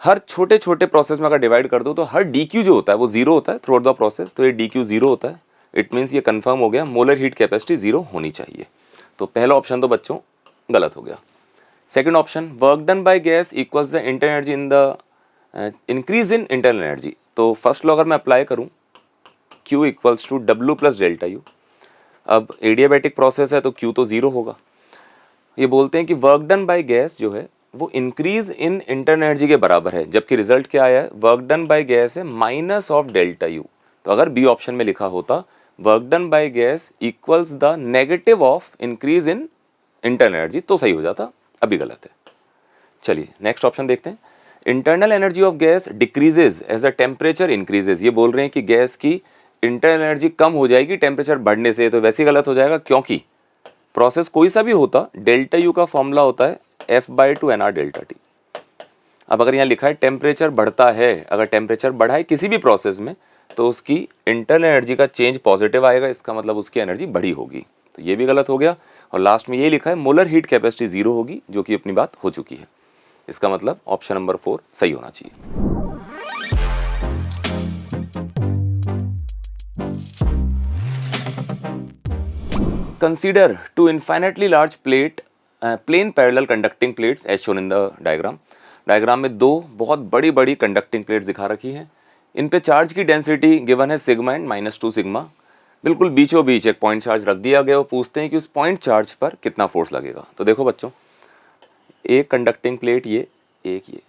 हर छोटे छोटे प्रोसेस में अगर डिवाइड कर दो तो हर dQ जो होता है वो जीरो होता है थ्रू आउट द प्रोसेस। तो ये dQ जीरो होता है। इट मीन्स ये कंफर्म हो गया मोलर हीट कैपेसिटी जीरो होनी चाहिए। तो पहला ऑप्शन तो बच्चों गलत हो गया। Second option, work done by gas equals the internal energy in the increase in internal energy. तो फर्स्ट लॉ अगर मैं अप्लाई करूं Q equals to W plus delta U। अब एडियाबैटिक प्रोसेस है तो Q तो जीरो होगा। ये बोलते हैं कि वर्क डन बाय गैस जो है वो इंक्रीज इन इंटरनल एनर्जी के बराबर है, जबकि रिजल्ट क्या आया है, वर्क डन बाय गैस है माइनस ऑफ डेल्टा U। तो अगर बी ऑप्शन में लिखा होता work done by gas equals the negative of increase in internal energy तो सही हो जाता, अभी गलत है। चलिए नेक्स्ट ऑप्शन देखते हैं, internal energy of gas decreases as the temperature increases. ये बोल रहे हैं कि गैस की इंटरनल एनर्जी कम हो जाएगी टेम्परेचर बढ़ने से। तो वैसे ही गलत हो जाएगा क्योंकि प्रोसेस कोई सा भी होता डेल्टा U का फॉर्मूला होता है F/2 NR डेल्टा T। अब अगर यहाँ लिखा है टेम्परेचर बढ़ता है, अगर टेम्परेचर बढ़ा है किसी भी प्रोसेस में तो उसकी इंटरनल एनर्जी का चेंज पॉजिटिव आएगा, इसका मतलब उसकी एनर्जी बढ़ी होगी। तो ये भी गलत हो गया। और लास्ट में ये लिखा है मोलर हीट कैपेसिटी जीरो होगी, जो कि अपनी बात हो चुकी है। इसका मतलब ऑप्शन नंबर 4 सही होना चाहिए। Consider two infinitely large plane parallel conducting plates as shown in the diagram. Diagram में दो बहुत बड़ी बड़ी कंडक्टिंग प्लेट्स दिखा रखी हैं। इन पे चार्ज की डेंसिटी गिवन है सिग्मा एंड -2 सिग्मा। बिल्कुल बीचों बीच एक पॉइंट चार्ज रख दिया गया। वो पूछते हैं कि उस पॉइंट चार्ज पर कितना फोर्स लगेगा। तो देखो बच्चों, एक कंडक्टिंग प्लेट ये, एक ये,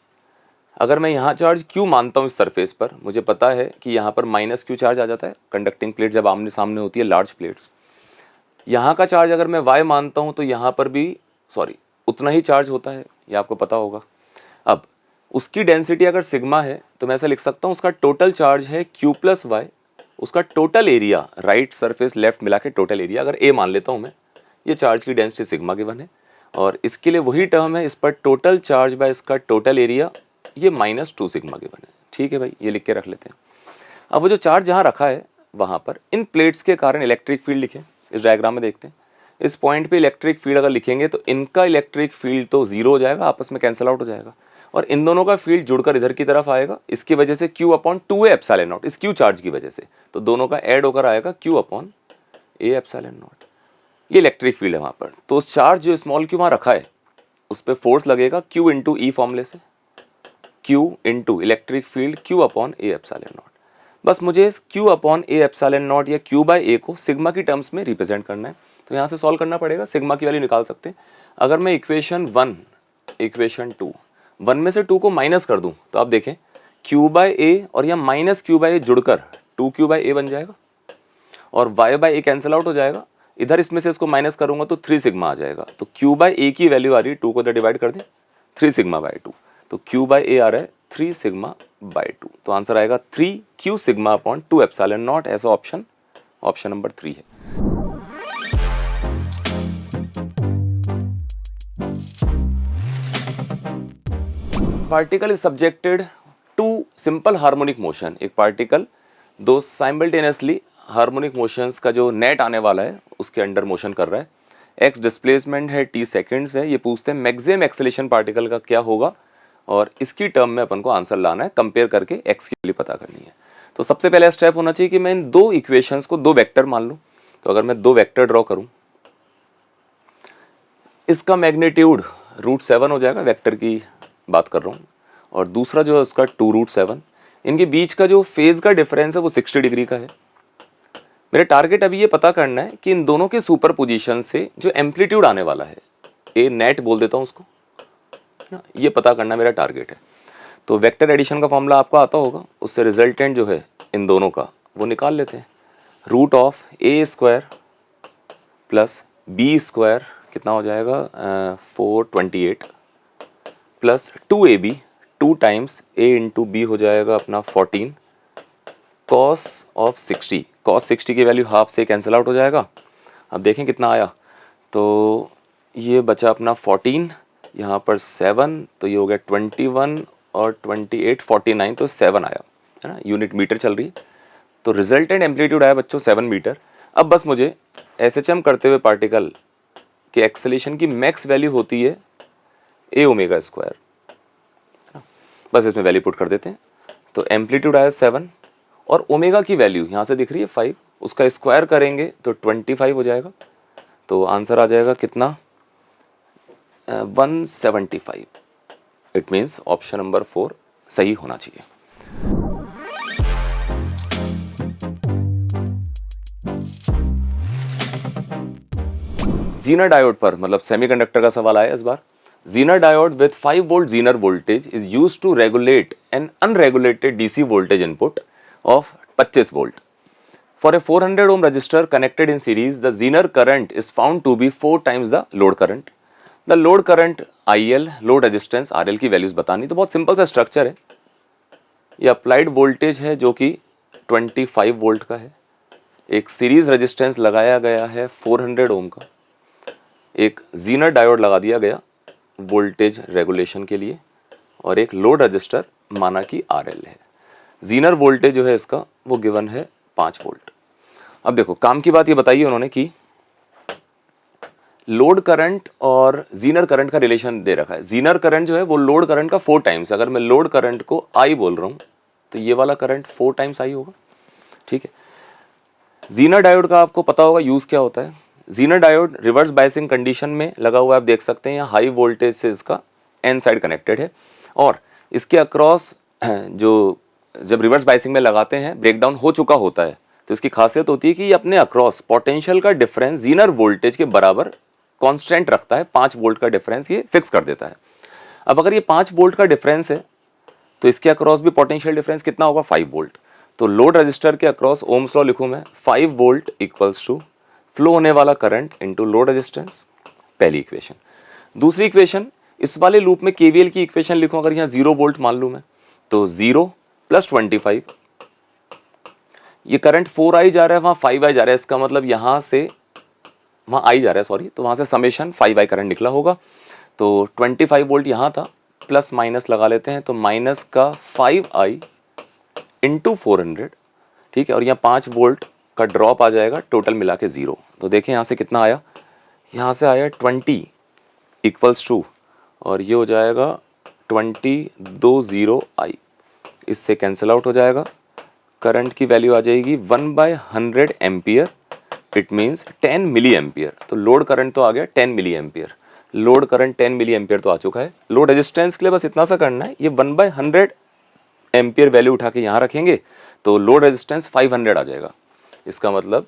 अगर मैं यहाँ चार्ज Q मानता हूँ इस सरफेस पर, मुझे पता है कि यहाँ पर -Q चार्ज आ जाता है कंडक्टिंग प्लेट जब आमने सामने होती है लार्ज प्लेट्स। यहाँ का चार्ज अगर मैं Y मानता हूँ तो यहाँ पर भी उतना ही चार्ज होता है, ये आपको पता होगा। अब उसकी डेंसिटी अगर सिग्मा है तो मैं ऐसा लिख सकता हूँ उसका टोटल चार्ज है Q प्लस Y, उसका total area right surface left मिला के टोटल एरिया अगर A मान लेता हूँ मैं, ये चार्ज की डेंसिटी सिग्मा गिवन है। और इसके लिए वही टर्म है, इस पर टोटल चार्ज बाय इसका टोटल एरिया, ये -2 सिग्मा गिवन है। ठीक है भाई, ये लिख के रख लेते हैं। अब वो जो चार्ज जहाँ रखा है वहाँ पर इन प्लेट्स के कारण इलेक्ट्रिक फील्ड लिखें। इस डायग्राम में देखते हैं, इस पॉइंट पे इलेक्ट्रिक फील्ड अगर लिखेंगे तो इनका इलेक्ट्रिक फील्ड तो जीरो हो जाएगा, आपस में कैंसिल आउट हो जाएगा, और इन दोनों का फील्ड जुड़कर इधर की तरफ आएगा। इसकी वजह से Q/2A एप्सिलॉन नॉट, इस Q चार्ज की वजह से, तो दोनों का ऐड होकर आएगा Q/A एप्सिलॉन नॉट। ये इलेक्ट्रिक फील्ड है वहाँ पर, तो उस चार्ज जो स्मॉल क्यू वहाँ रखा है उस पर फोर्स लगेगा Q इंटू ई फॉर्मूले से, Q into electric field Q upon A epsilon not. बस मुझे इस Q upon A epsilon not या Q बाय ए को सिग्मा की टर्म्स में रिप्रेजेंट करना है। तो यहाँ से सॉल्व करना पड़ेगा, सिग्मा की वैल्यू निकाल सकते हैं। अगर मैं इक्वेशन 1, इक्वेशन 2, 1 में से 2 को माइनस कर दूं तो आप देखें Q बाय ए और यहाँ माइनस Q बाय ए जुड़कर 2Q बाय ए बन जाएगा और y बाय ए कैंसिल आउट हो जाएगा। इधर इसमें से इसको माइनस करूंगा तो 3 सिग्मा आ जाएगा। तो Q बाय ए की वैल्यू आ रही है 2 को डिवाइड कर दें 3 सिग्मा बाय 2, तो Q बाय ए आ रहा है 3 सिग्मा बाय 2। तो आंसर आएगा 3Q sigma upon 2 epsilon naught. ऐसा ऑप्शन नंबर 3 है। Particle is subjected to simple harmonic motion. एक पार्टिकल दो साइमल्टेनियसली हार्मोनिक मोशंस का जो नेट आने वाला है उसके अंडर मोशन कर रहा है। x डिस्प्लेसमेंट है, t सेकेंड्स है। ये पूछते हैं मैक्सिमम एक्सेलेरेशन पार्टिकल का क्या होगा और इसकी टर्म में अपन को आंसर लाना है, कंपेयर करके x की वैल्यू पता करनी है। तो सबसे पहले स्टेप होना चाहिए कि मैं इन दो इक्वेशंस को दो वेक्टर मान लूँ। तो अगर मैं दो वेक्टर ड्रॉ करूँ, इसका मैग्नीट्यूड √7 हो जाएगा, वेक्टर की बात कर रहा हूँ, और दूसरा जो है उसका 2√7। इनके बीच का जो फेज का डिफरेंस है वो 60 डिग्री का है। मेरा टारगेट अभी ये पता करना है कि इन दोनों के सुपर पोजिशन से जो एम्पलीट्यूड आने वाला है, ए नेट बोल देता हूँ उसको ना, ये पता करना मेरा टारगेट है। तो वेक्टर एडिशन का फॉर्मूला आपको आता होगा, उससे रिजल्टेंट जो है इन दोनों का वो निकाल लेते हैं। √a² प्लस b² कितना हो जाएगा 428 plus 2ab, 2 times a into b हो जाएगा अपना 14 cos ऑफ 60। cos 60 की वैल्यू हाफ से कैंसिल आउट हो जाएगा। अब देखें कितना आया, तो ये बचा अपना 14, यहाँ पर 7, तो ये हो गया 21 और 28 49, तो 7 आया है ना। यूनिट मीटर चल रही है, तो रिजल्टेंट एम्पलीट्यूड आया बच्चों 7 मीटर। अब बस मुझे SHM करते हुए पार्टिकल के एक्सेलेरेशन की मैक्स वैल्यू होती है a⍵², बस इसमें वैल्यू पुट कर देते हैं। तो एम्पलीट्यूड आया 7 और ओमेगा की वैल्यू यहाँ से दिख रही है 5, उसका स्क्वायर करेंगे तो 25 हो जाएगा। तो आंसर आ जाएगा कितना 175। इट मीन्स ऑप्शन नंबर 4 सही होना चाहिए। जीनर डायोड पर मतलब सेमीकंडक्टर का सवाल आया इस बार। Zener diode with 5 volt Zener voltage is used to regulate an unregulated DC voltage input of 25 volt. For a 400 ohm resistor connected in series, the Zener current is found to be 4 times the load current. The load current IL, load resistance RL की values बतानी। तो बहुत simple सा structure है। ये applied voltage है जो कि 25 वोल्ट का है, एक सीरीज रेजिस्टेंस लगाया गया है 400 ओम का, एक Zener डायोड लगा दिया गया वोल्टेज रेगुलेशन के लिए, और एक लोड रजिस्टर माना कि RL है। Zener वोल्टेज जो है इसका वो गिवन है 5 वोल्ट। अब देखो काम की बात ये बताई उन्होंने कि लोड करंट और Zener करंट का रिलेशन दे रखा है। Zener करंट जो है वो लोड करंट का 4 टाइम्स। अगर मैं लोड करंट को I बोल रहा हूं तो ये वाला करंट 4 टाइम्स I होगा, ठीक है। Zener डायोड का आपको पता होगा यूज क्या होता है। Zener diode reverse biasing condition में लगा हुआ है, आप देख सकते हैं यहाँ हाई वोल्टेज से इसका एन साइड कनेक्टेड है, और इसके अक्रॉस जो जब रिवर्स बायसिंग में लगाते हैं ब्रेकडाउन हो चुका होता है, तो इसकी खासियत होती है कि ये अपने अक्रॉस पोटेंशियल का डिफरेंस Zener वोल्टेज के बराबर कांस्टेंट रखता है। 5 वोल्ट का डिफरेंस ये फिक्स कर देता है। अब अगर ये 5 वोल्ट का डिफरेंस है तो इसके अक्रॉस भी पोटेंशियल डिफरेंस कितना होगा 5 वोल्ट। तो लोड रजिस्टर के अक्रॉस ओम्स लॉ लिखूं मैं 5 वोल्ट इक्वल्स टू फ्लो होने वाला करंट इनटू लोड रेजिस्टेंस, पहली इक्वेशन। दूसरी इक्वेशन, इस वाले लूप में केवीएल की इक्वेशन लिखूं, अगर यहाँ 0 वोल्ट मान लूं मैं, तो 0 + 25, ये करंट 4I जा रहा है, वहां 5I जा रहा है, इसका मतलब यहां से वहां I जा रहा है, सॉरी, तो वहां से समेशन 5I करंट निकला होगा। तो 25 वोल्ट यहां था, प्लस माइनस लगा लेते हैं, तो माइनस का 5I इंटू 400, ठीक है, और यहाँ 5 वोल्ट का ड्रॉप आ जाएगा, टोटल मिला के 0। तो देखें यहाँ से कितना आया, यहाँ से आया 20 इक्वल्स टू, और ये हो जाएगा 20I, इससे कैंसिल आउट हो जाएगा। करंट की वैल्यू आ जाएगी 1/100 ampere it means 10 milli ampere. तो लोड करंट तो आ गया 10 milli ampere, load current 10 milli ampere तो आ चुका है। लोड रेजिस्टेंस के लिए बस इतना सा करना है, ये 1/100 एम्पियर वैल्यू उठा के यहाँ रखेंगे तो लोड रेजिस्टेंस 500 आ जाएगा। इसका मतलब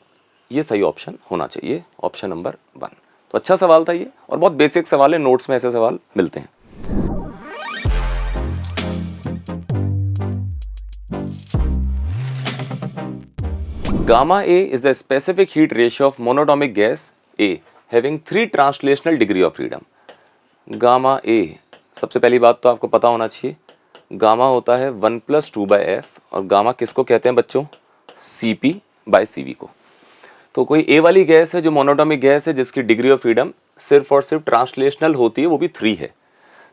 ये सही ऑप्शन होना चाहिए, ऑप्शन नंबर 1। तो अच्छा सवाल था ये, और बहुत बेसिक सवाल है, नोट्स में ऐसे सवाल मिलते हैं। Gamma A is the specific heat ratio of monatomic gas A having 3 translational degree of freedom. Gamma A, सबसे पहली बात तो आपको पता होना चाहिए, गामा होता है 1+2/f, और गामा किसको कहते हैं बच्चों? Cp/Cv को। तो कोई ए वाली गैस है जो मोनोटोमिक गैस है, जिसकी डिग्री ऑफ फ्रीडम सिर्फ और सिर्फ ट्रांसलेशनल होती है, वो भी 3 है।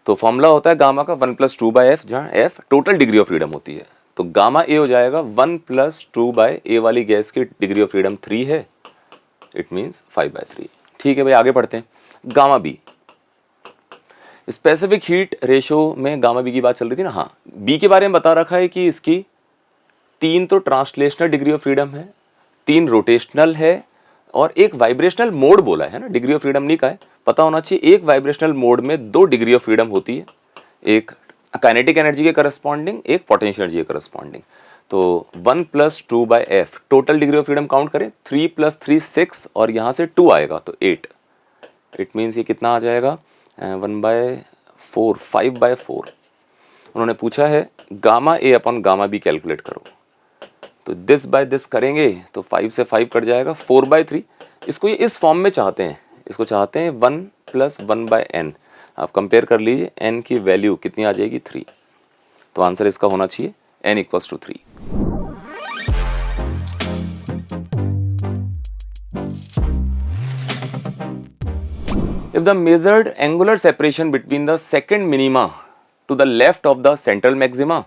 तो फॉर्मूला होता है गामा का 1+2/f, जहाँ f total degree of freedom होती है। तो गामा ए हो जाएगा 1+2/a वाली गैस की डिग्री ऑफ फ्रीडम 3 है, इट मीन्स 5/3। ठीक है भाई, आगे पढ़ते हैं। Gamma B, specific heat ratio में गामा बी की बात चल रही थी ना। हाँ, बी के बारे में बता रखा है कि इसकी 3 तो ट्रांसलेशनल डिग्री ऑफ फ्रीडम है, 3 रोटेशनल है, और एक वाइब्रेशनल मोड बोला है ना, डिग्री ऑफ फ्रीडम नहीं का है, पता होना चाहिए। एक वाइब्रेशनल मोड में 2 डिग्री ऑफ फ्रीडम होती है, एक काइनेटिक एनर्जी के करस्पॉन्डिंग, एक पोटेंशियल एनर्जी के करस्पॉन्डिंग। तो 1+2/f total degree of freedom count करें, 3 + 3 6, और यहाँ से 2 आएगा तो 8। इट मीन्स ये कितना आ जाएगा? 1/4, 5/4। उन्होंने पूछा है gamma A upon gamma B calculate करो, तो दिस बाय दिस करेंगे तो 5 से 5 कट जाएगा, 4/3। इसको ये इस फॉर्म में चाहते हैं, इसको चाहते हैं 1 + 1/n। आप कंपेयर कर लीजिए, n की वैल्यू कितनी आ जाएगी? 3। तो आंसर इसका होना चाहिए n = 3। If the measured angular separation between the second minima to the left of the central maxima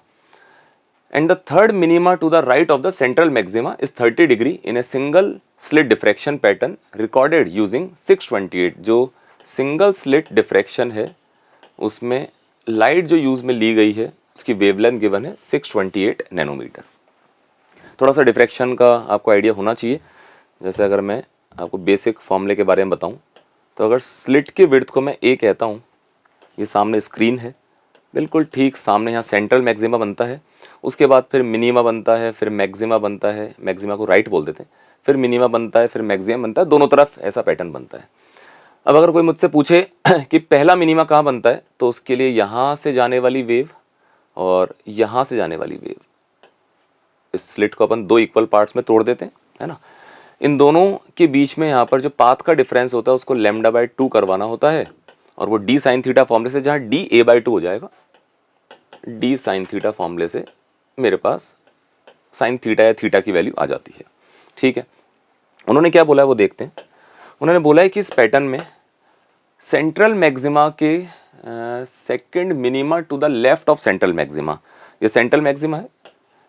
and the third minima to the right of the central maxima is 30 degree in a single slit diffraction pattern recorded using 628, जो single slit diffraction है उसमें light जो use में ली गई है उसकी wavelength given है 628 nanometre. थोड़ा सा डिफ्रैक्शन का आपको आइडिया होना चाहिए। जैसे अगर मैं आपको बेसिक फॉर्मूले के बारे में बताऊं, तो अगर स्लिट की विड्थ को मैं ए कहता हूं, ये सामने स्क्रीन है, बिल्कुल ठीक सामने यहाँ सेंट्रल मैक्सिमा बनता है, उसके बाद फिर मिनिमा बनता है, फिर मैक्सिमा बनता है, मैक्सिमा को राइट बोल देते हैं, फिर मिनिमा बनता है, फिर मैक्सिमा बनता है, दोनों तरफ ऐसा पैटर्न बनता है। अब अगर कोई मुझसे पूछे कि पहला मिनिमा कहाँ बनता है, तो उसके लिए यहाँ से जाने वाली वेव और यहाँ से जाने वाली वेव, इस स्लिट को अपन 2 इक्वल पार्ट्स में तोड़ देते हैं, है ना। इन दोनों के बीच में यहाँ पर जो पाथ का डिफरेंस होता है उसको λ/2 करवाना होता है, और वो d sin थीटा फॉर्मूले से, जहाँ d a/2 हो जाएगा, d sin थीटा फॉर्मूले से मेरे पास साइन थीटा या थीटा की वैल्यू आ जाती है। ठीक है, उन्होंने क्या बोला है वो देखते हैं। उन्होंने बोला है कि इस पैटर्न में सेंट्रल मैक्सिमा के second minima to the left of central maxima, ये सेंट्रल मैक्सिमा है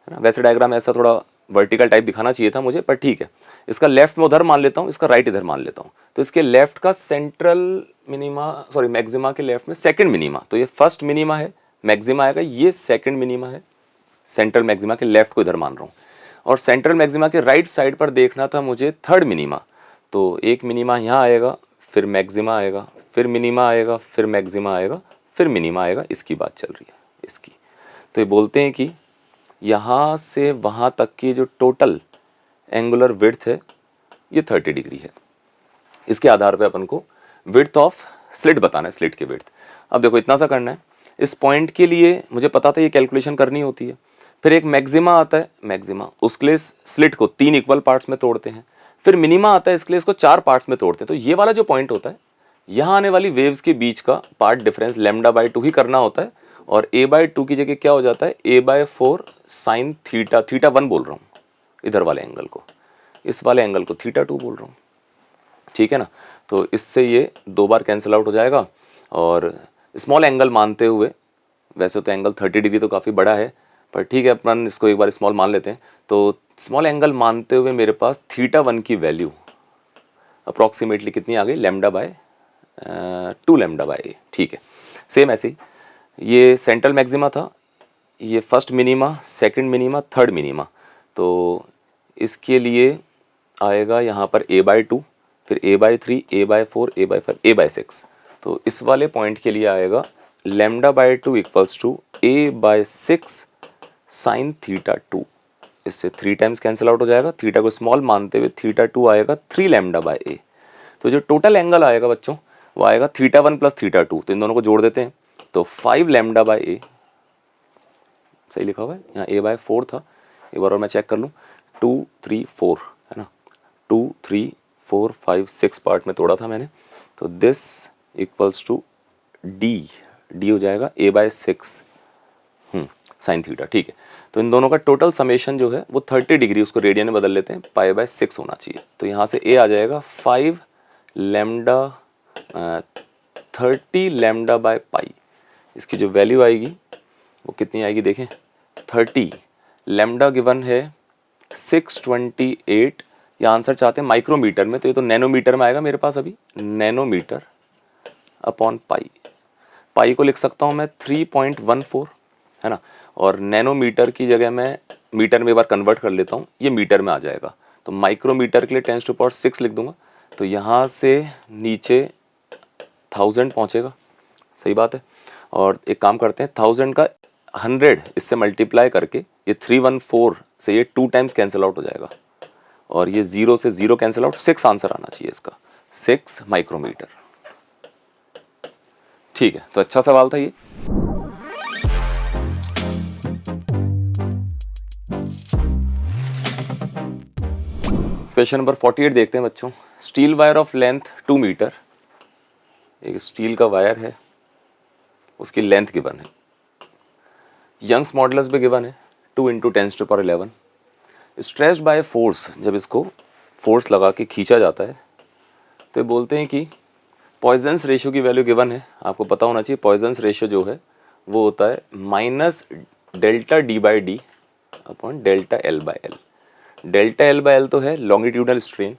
ना। वैसे डायग्राम ऐसा थोड़ा वर्टिकल टाइप दिखाना चाहिए था मुझे, पर ठीक है, इसका लेफ्ट में उधर मान लेता हूँ, इसका राइट इधर मान लेता हूँ। तो इसके लेफ्ट का सेंट्रल मिनिमा, सॉरी मैक्सिमा के लेफ्ट में सेकंड मिनिमा, तो ये फर्स्ट मिनिमा है, मैक्सिमा आएगा, ये सेकंड मिनिमा है, सेंट्रल मैक्सिमा के लेफ्ट को इधर मान रहा हूँ। और सेंट्रल मैक्सिमा के राइट साइड पर देखना था मुझे थर्ड मिनिमा, तो एक मिनिमा यहाँ आएगा, फिर मैक्सिमा आएगा, फिर मिनिमा आएगा, फिर मैक्सिमा आएगा, फिर मिनिमा आएगा। इसकी बात चल रही है इसकी। तो ये बोलते हैं कि यहाँ से वहाँ तक की जो टोटल एंगुलर विड्थ है ये 30 डिग्री है। इसके आधार पे अपन को विड्थ ऑफ स्लिट बताना है, स्लिट की विड्थ। अब देखो इतना सा करना है, इस पॉइंट के लिए मुझे पता था ये कैलकुलेशन करनी होती है। फिर एक मैक्सिमा आता है, मैक्सिमा, उसके लिए स्लिट को 3 इक्वल पार्ट्स में तोड़ते हैं। फिर मिनिमा आता है, इसके लिए इसको 4 पार्ट्स में तोड़ते हैं। तो ये वाला जो पॉइंट होता है, यहाँ आने वाली वेव्स के बीच का पार्ट डिफरेंस λ/2 ही करना होता है, और a/2 की जगह क्या हो जाता है, a/4 साइन थीटा, थीटा 1 बोल रहा हूँ इधर वाले एंगल को, इस वाले एंगल को थीटा 2 बोल रहा हूँ। ठीक है ना। तो इससे ये 2 बार कैंसिल आउट हो जाएगा, और स्मॉल एंगल मानते हुए, वैसे तो एंगल 30 डिग्री तो काफ़ी बड़ा है, पर ठीक है अपन इसको एक बार स्मॉल मान लेते हैं। तो स्मॉल एंगल मानते हुए मेरे पास थीटा 1 की वैल्यू अप्रॉक्सीमेटली कितनी आ गई, λ/2 λ/a। ठीक है, सेम ऐसे ही ये सेंट्रल मैक्सिमा था, ये first minima, second minima, third minima. तो इसके लिए आएगा यहाँ पर a/2, फिर a/3, a/4, a/5, a/6। तो इस वाले पॉइंट के लिए आएगा λ/2 equals to a/6 sine theta 2। इससे 3 टाइम्स कैंसिल आउट हो जाएगा, थीटा को स्मॉल मानते हुए थीटा 2 आएगा 3 λ/a। तो जो टोटल एंगल आएगा बच्चों वो आएगा थीटा 1 प्लस थीटा 2। तो इन दोनों को जोड़ देते हैं तो 5 λ/a, सही लिखा हुआ है, यहाँ a/4 था, एक बार और मैं चेक कर लूँ, 2 3 4 है ना, 2 3 4 5 6 पार्ट में तोड़ा था मैंने। तो दिस इक्वल्स टू डी हो जाएगा a/6 साइन थीटा, ठीक है। तो इन दोनों का टोटल समेशन जो है वो 30 डिग्री, उसको रेडियन में बदल लेते हैं, π/6 होना चाहिए। तो यहाँ से a आ जाएगा 5 लैम्डा 30 λ/π। इसकी जो वैल्यू आएगी वो कितनी आएगी देखें, 30 लैम्डा गिवन है 628। या आंसर चाहते हैं माइक्रोमीटर में, तो ये तो नैनोमीटर में आएगा मेरे पास अभी, नैनोमीटर अपॉन पाई। पाई को लिख सकता हूँ मैं 3.14 है ना, और नैनोमीटर की जगह मैं मीटर में एक बार कन्वर्ट कर लेता हूँ, ये मीटर में आ जाएगा। तो माइक्रोमीटर के लिए 10⁻6 लिख दूंगा। तो यहाँ से नीचे 1000 पहुँचेगा, सही बात है। और एक काम करते हैं, 1000 का 100 इससे मल्टीप्लाई करके ये 314 से ये 2 टाइम्स कैंसिल आउट हो जाएगा, और ये 0 से 0 कैंसिल आउट, 6 आंसर आना चाहिए इसका, 6 माइक्रोमीटर। ठीक है, तो अच्छा सवाल था ये। क्वेश्चन नंबर 48 देखते हैं बच्चों। Steel wire of length 2 metre, एक स्टील का वायर है, उसकी लेंथ गिवन है, यंग्स मॉडुलस भी गिवन है 2 × 10⁻11। स्ट्रेस्ड बाय फोर्स, जब इसको फोर्स लगा के खींचा जाता है तो ये बोलते हैं कि पॉइजन्स रेशियो की वैल्यू गिवन है। आपको पता होना चाहिए पॉइजन्स रेशियो जो है वो होता है -ΔD/D अपॉन ΔL/L। ΔL/L तो है लॉन्गिट्यूडनल स्ट्रेन,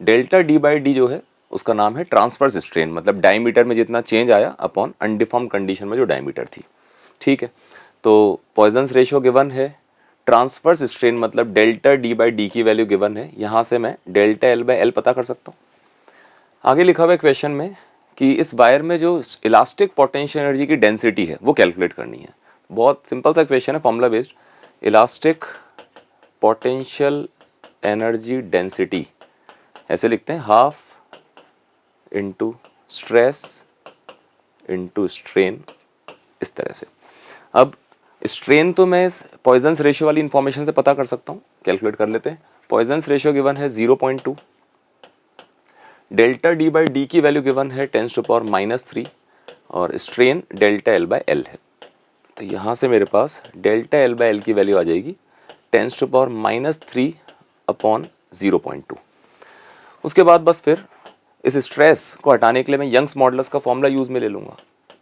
ΔD/D जो है उसका नाम है ट्रांसवर्स स्ट्रेन, मतलब डायमीटर में जितना चेंज आया अपॉन अनडिफॉर्म कंडीशन में जो डायमीटर थी, ठीक है। तो पॉइजन्स रेशियो गिवन है, ट्रांसवर्स स्ट्रेन मतलब ΔD/D की वैल्यू गिवन है, यहाँ से मैं ΔL/L पता कर सकता हूँ। आगे लिखा हुआ है क्वेश्चन में कि इस वायर में जो इलास्टिक पोटेंशियल एनर्जी की डेंसिटी है वो कैलकुलेट करनी है। बहुत सिंपल सा क्वेश्चन है, formula based. Elastic potential energy density ऐसे लिखते हैं, half into stress into strain, इस तरह से। अब स्ट्रेन तो मैं इस पॉइजन्स रेशियो वाली इंफॉर्मेशन से पता कर सकता हूँ, कैलकुलेट कर लेते हैं। पॉइजन्स रेशियो गिवन है 0.2, ΔD/D की वैल्यू गिवन है 10⁻³ और स्ट्रेन ΔL/L है। तो यहाँ से मेरे पास ΔL/L की वैल्यू आ जाएगी 10⁻³ अपॉन 0.2। उसके बाद बस फिर इस स्ट्रेस को हटाने के लिए मैं यंग्स मॉडुलस का फॉर्मूला यूज में ले लूँगा।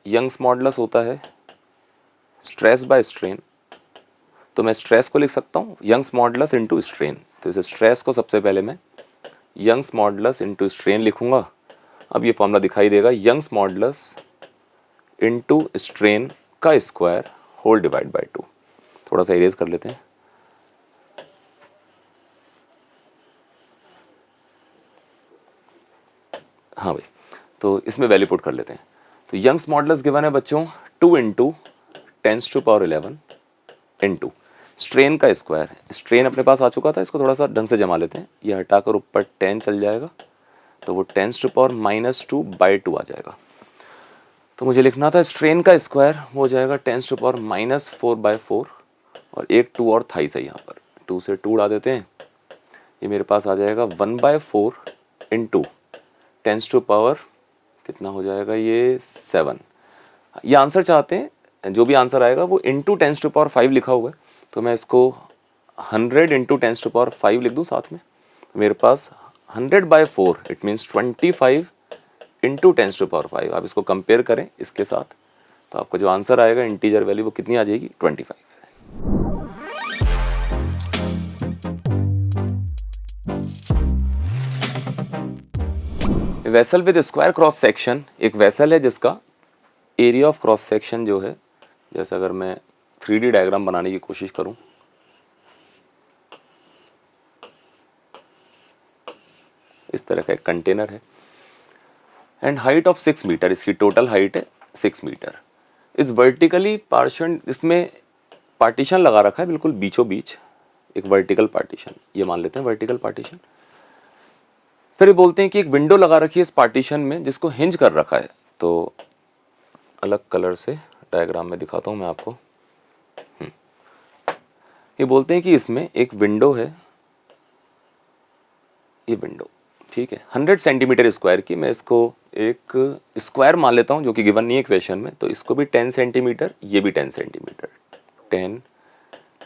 यंग्स मॉडुलस होता है स्ट्रेस बाय स्ट्रेन, तो मैं स्ट्रेस को लिख सकता हूँ यंग्स मॉडुलस इंटू स्ट्रेन। तो इस स्ट्रेस को सबसे पहले मैं यंग्स मॉडुलस इंटू स्ट्रेन लिखूंगा। अब ये फॉर्मूला दिखाई देगा, यंग्स मॉडुलस इंटू स्ट्रेन का स्क्वायर होल डिवाइड बाय 2। थोड़ा सा इरेज कर लेते हैं। हाँ भाई, तो इसमें वैल्यू पुट कर लेते हैं। तो यंग्स मॉडुलस गिवन है बच्चों 2 × 10⁻11 इंटू स्ट्रेन का स्क्वायर। स्ट्रेन अपने पास आ चुका था, इसको थोड़ा सा ढंग से जमा लेते हैं। ये हटाकर ऊपर 10 चल जाएगा, तो वो 10⁻²/2 आ जाएगा। तो मुझे लिखना था स्ट्रेन का स्क्वायर वो हो जाएगा 10⁻⁴/4, और एक 2 और था ही सही, यहाँ पर 2 से 2 उड़ा देते हैं। ये मेरे पास आ जाएगा 1/4 इंटू 10⁻, कितना हो जाएगा ये 7। ये आंसर चाहते हैं, जो भी आंसर आएगा वो इंटू 10⁻5 लिखा हुआ है, तो मैं इसको 100 इंटू 10⁻5 लिख दूँ साथ में। मेरे पास 100/4 इट मीन्स 25 इंटू 10⁻5। आप इसको कंपेयर करें इसके साथ, तो आपका जो आंसर आएगा इंटीजर वैल्यू वो कितनी आ जाएगी, 25। Vessel with square cross section, एक वेसल है जिसका एरिया ऑफ क्रॉस सेक्शन जो है, जैसे अगर मैं 3D डायग्राम बनाने की कोशिश करूं, इस तरह का एक कंटेनर है एंड हाइट ऑफ 6 मीटर, इसकी टोटल हाइट है 6 मीटर। इस वर्टिकली पार्शन, इसमें पार्टीशन लगा रखा है बिल्कुल बीचों बीच, एक वर्टिकल पार्टीशन, ये मान लेते हैं वर्टिकल पार्टीशन। फिर ये बोलते हैं कि एक विंडो लगा रखी है इस पार्टीशन में जिसको हिंज कर रखा है। तो अलग कलर से डायग्राम में दिखाता हूँ मैं आपको। ये बोलते हैं कि इसमें एक विंडो है, ये विंडो ठीक है 100 सेंटीमीटर स्क्वायर की, मैं इसको एक स्क्वायर मान लेता हूँ जो कि गिवन नहीं है क्वेश्चन में। तो इसको भी 10 सेंटीमीटर, ये भी 10 सेंटीमीटर, 10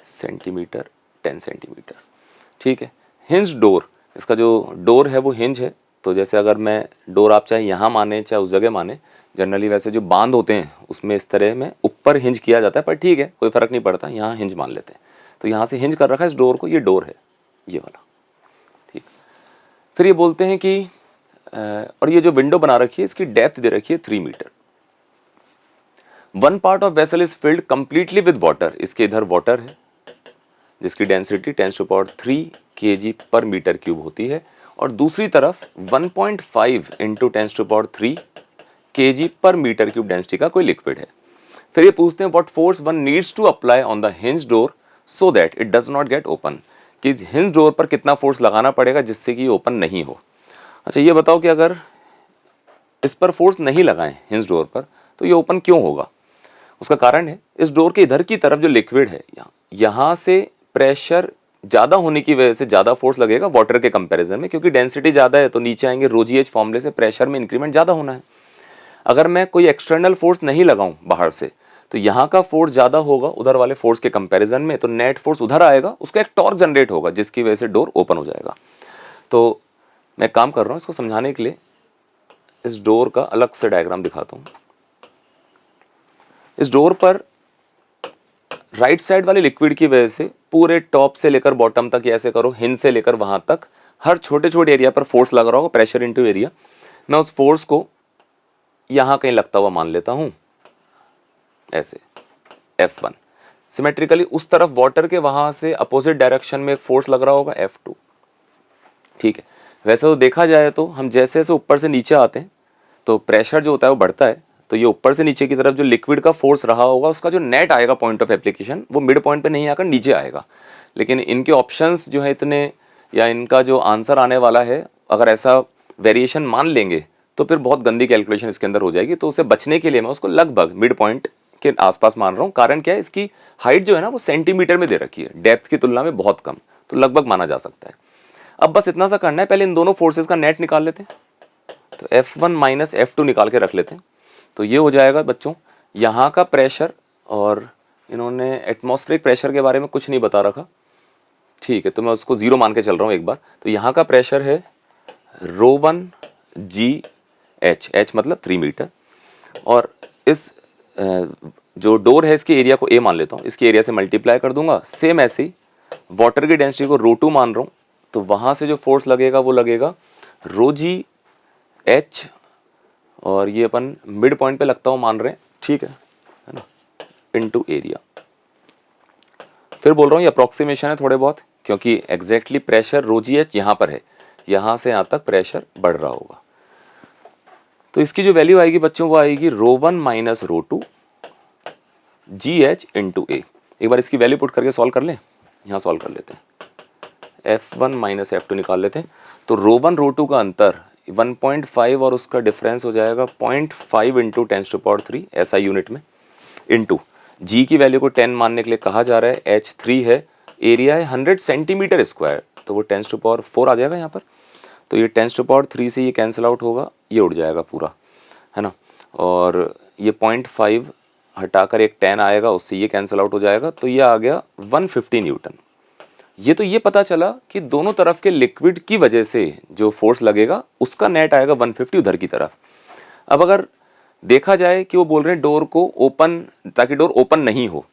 सेंटीमीटर, 10 सेंटीमीटर ठीक है। हिंज डोर, इसका जो डोर है वो हिंज है। तो जैसे अगर मैं डोर आप चाहे यहाँ माने चाहे उस जगह माने, जनरली वैसे जो बांध होते हैं उसमें इस तरह में ऊपर हिंज किया जाता है, पर ठीक है कोई फर्क नहीं पड़ता, यहाँ हिंज मान लेते हैं। तो यहाँ से हिंज कर रखा है इस डोर को, ये डोर है ये वाला ठीक। फिर ये बोलते हैं कि और ये जो विंडो बना रखी है इसकी डेप्थ दे रखी है 3 metre. One part of vessel is filled completely with water, इसके इधर वाटर है जिसकी डेंसिटी 10⁻³ kg पर मीटर क्यूब होती है, और दूसरी तरफ 1.5 इंटू 10⁻³ kg पर मीटर क्यूब डेंसिटी का कोई लिक्विड है। फिर ये पूछते हैं what force one needs to apply on the hinge door so that it does not get open, कि हिंज डोर पर कितना फोर्स लगाना पड़ेगा जिससे कि ये ओपन नहीं हो। अच्छा ये बताओ कि अगर इस पर फोर्स नहीं लगाएं हिंज डोर पर तो ये ओपन क्यों होगा? उसका कारण है इस डोर के इधर की तरफ जो लिक्विड है यहाँ से प्रेशर ज़्यादा होने की वजह से ज़्यादा फोर्स लगेगा वाटर के कंपैरिजन में, क्योंकि डेंसिटी ज़्यादा है तो नीचे आएंगे ρgh फॉर्मूले से प्रेशर में इंक्रीमेंट ज़्यादा होना है। अगर मैं कोई एक्सटर्नल फोर्स नहीं लगाऊं बाहर से तो यहाँ का फोर्स ज़्यादा होगा उधर वाले फोर्स के कंपैरिजन में, तो नेट फोर्स उधर आएगा, उसका एक टॉर्क जनरेट होगा जिसकी वजह से डोर ओपन हो जाएगा। तो मैं काम कर रहा हूँ इसको समझाने के लिए, इस डोर का अलग से डायग्राम दिखाता हूँ। इस डोर पर राइट साइड वाले लिक्विड की वजह से पूरे टॉप से लेकर बॉटम तक, ऐसे करो हिंज से लेकर वहां तक हर छोटे छोटे एरिया पर फोर्स लग रहा होगा, प्रेशर इनटू एरिया। मैं उस फोर्स को यहां कहीं लगता हुआ मान लेता हूं ऐसे F1। सिमेट्रिकली उस तरफ वाटर के वहां से अपोजिट डायरेक्शन में एक फोर्स लग रहा होगा F2 ठीक है। वैसे तो देखा जाए तो हम जैसे जैसे ऊपर से नीचे आते हैं तो प्रेशर जो होता है वो बढ़ता है, तो ये ऊपर से नीचे की तरफ जो लिक्विड का फोर्स रहा होगा उसका जो नेट आएगा पॉइंट ऑफ एप्लीकेशन वो मिड पॉइंट पे नहीं आकर नीचे आएगा। लेकिन इनके ऑप्शंस जो है इतने, या इनका जो आंसर आने वाला है अगर ऐसा वेरिएशन मान लेंगे तो फिर बहुत गंदी कैलकुलेशन इसके अंदर हो जाएगी। तो उसे बचने के लिए मैं उसको लगभग मिड पॉइंट के आसपास मान रहा हूँ। कारण क्या है, इसकी हाइट जो है ना वो सेंटीमीटर में दे रखी है, डेप्थ की तुलना में बहुत कम, तो लगभग माना जा सकता है। अब बस इतना सा करना है, पहले इन दोनों फोर्सेस का नेट निकाल लेते हैं। तो F1 माइनस F2 निकाल के रख लेते हैं। तो ये हो जाएगा बच्चों यहाँ का प्रेशर, और इन्होंने एटमॉस्फेरिक प्रेशर के बारे में कुछ नहीं बता रखा ठीक है, तो मैं उसको 0 मान के चल रहा हूँ एक बार। तो यहाँ का प्रेशर है ρ1 GH, H मतलब 3 मीटर, और इस जो डोर है इसके एरिया को A मान लेता हूँ, इसके एरिया से मल्टीप्लाई कर दूंगा। सेम ऐसे ही वाटर की डेंसिटी को ρ2 मान रहा हूँ, तो वहाँ से जो फोर्स लगेगा वो लगेगा ρgH, और ये अपन मिड पॉइंट पे लगता हुआ मान रहे हैं ठीक है ना, इनटू एरिया। फिर बोल रहा हूँ ये अप्रोक्सीमेशन है थोड़े बहुत, क्योंकि एग्जैक्टली प्रेशर ρgH यहाँ पर है, यहाँ से यहाँ तक प्रेशर बढ़ रहा होगा। तो इसकी जो वैल्यू आएगी बच्चों वो आएगी ρ1 माइनस ρ2 GH इंटू A। एक बार इसकी वैल्यू पुट करके सॉल्व कर लें, यहाँ सॉल्व कर लेते हैं। F1 माइनस F2 निकाल लेते हैं। तो ρ1 ρ2 का अंतर 1.5 और उसका डिफरेंस हो जाएगा 0.5 इंटू 10⁻³ SI यूनिट में, इंटू G की वैल्यू को 10 मानने के लिए कहा जा रहा है, H3 है, एरिया है 100 सेंटीमीटर स्क्वायर, तो वो 10⁻4 आ जाएगा यहाँ पर। तो ये 10⁻³ से ये कैंसिल आउट होगा, ये उड़ जाएगा पूरा है ना, और ये 0.5 हटाकर एक 10 आएगा, उससे ये कैंसिल आउट हो जाएगा, तो ये आ गया 150 न्यूटन। ये तो ये पता चला कि दोनों तरफ के लिक्विड की वजह से जो फोर्स लगेगा उसका नेट आएगा 150 उधर की तरफ। अब अगर देखा जाए कि वो बोल रहे हैं डोर को ओपन, ताकि डोर ओपन नहीं हो,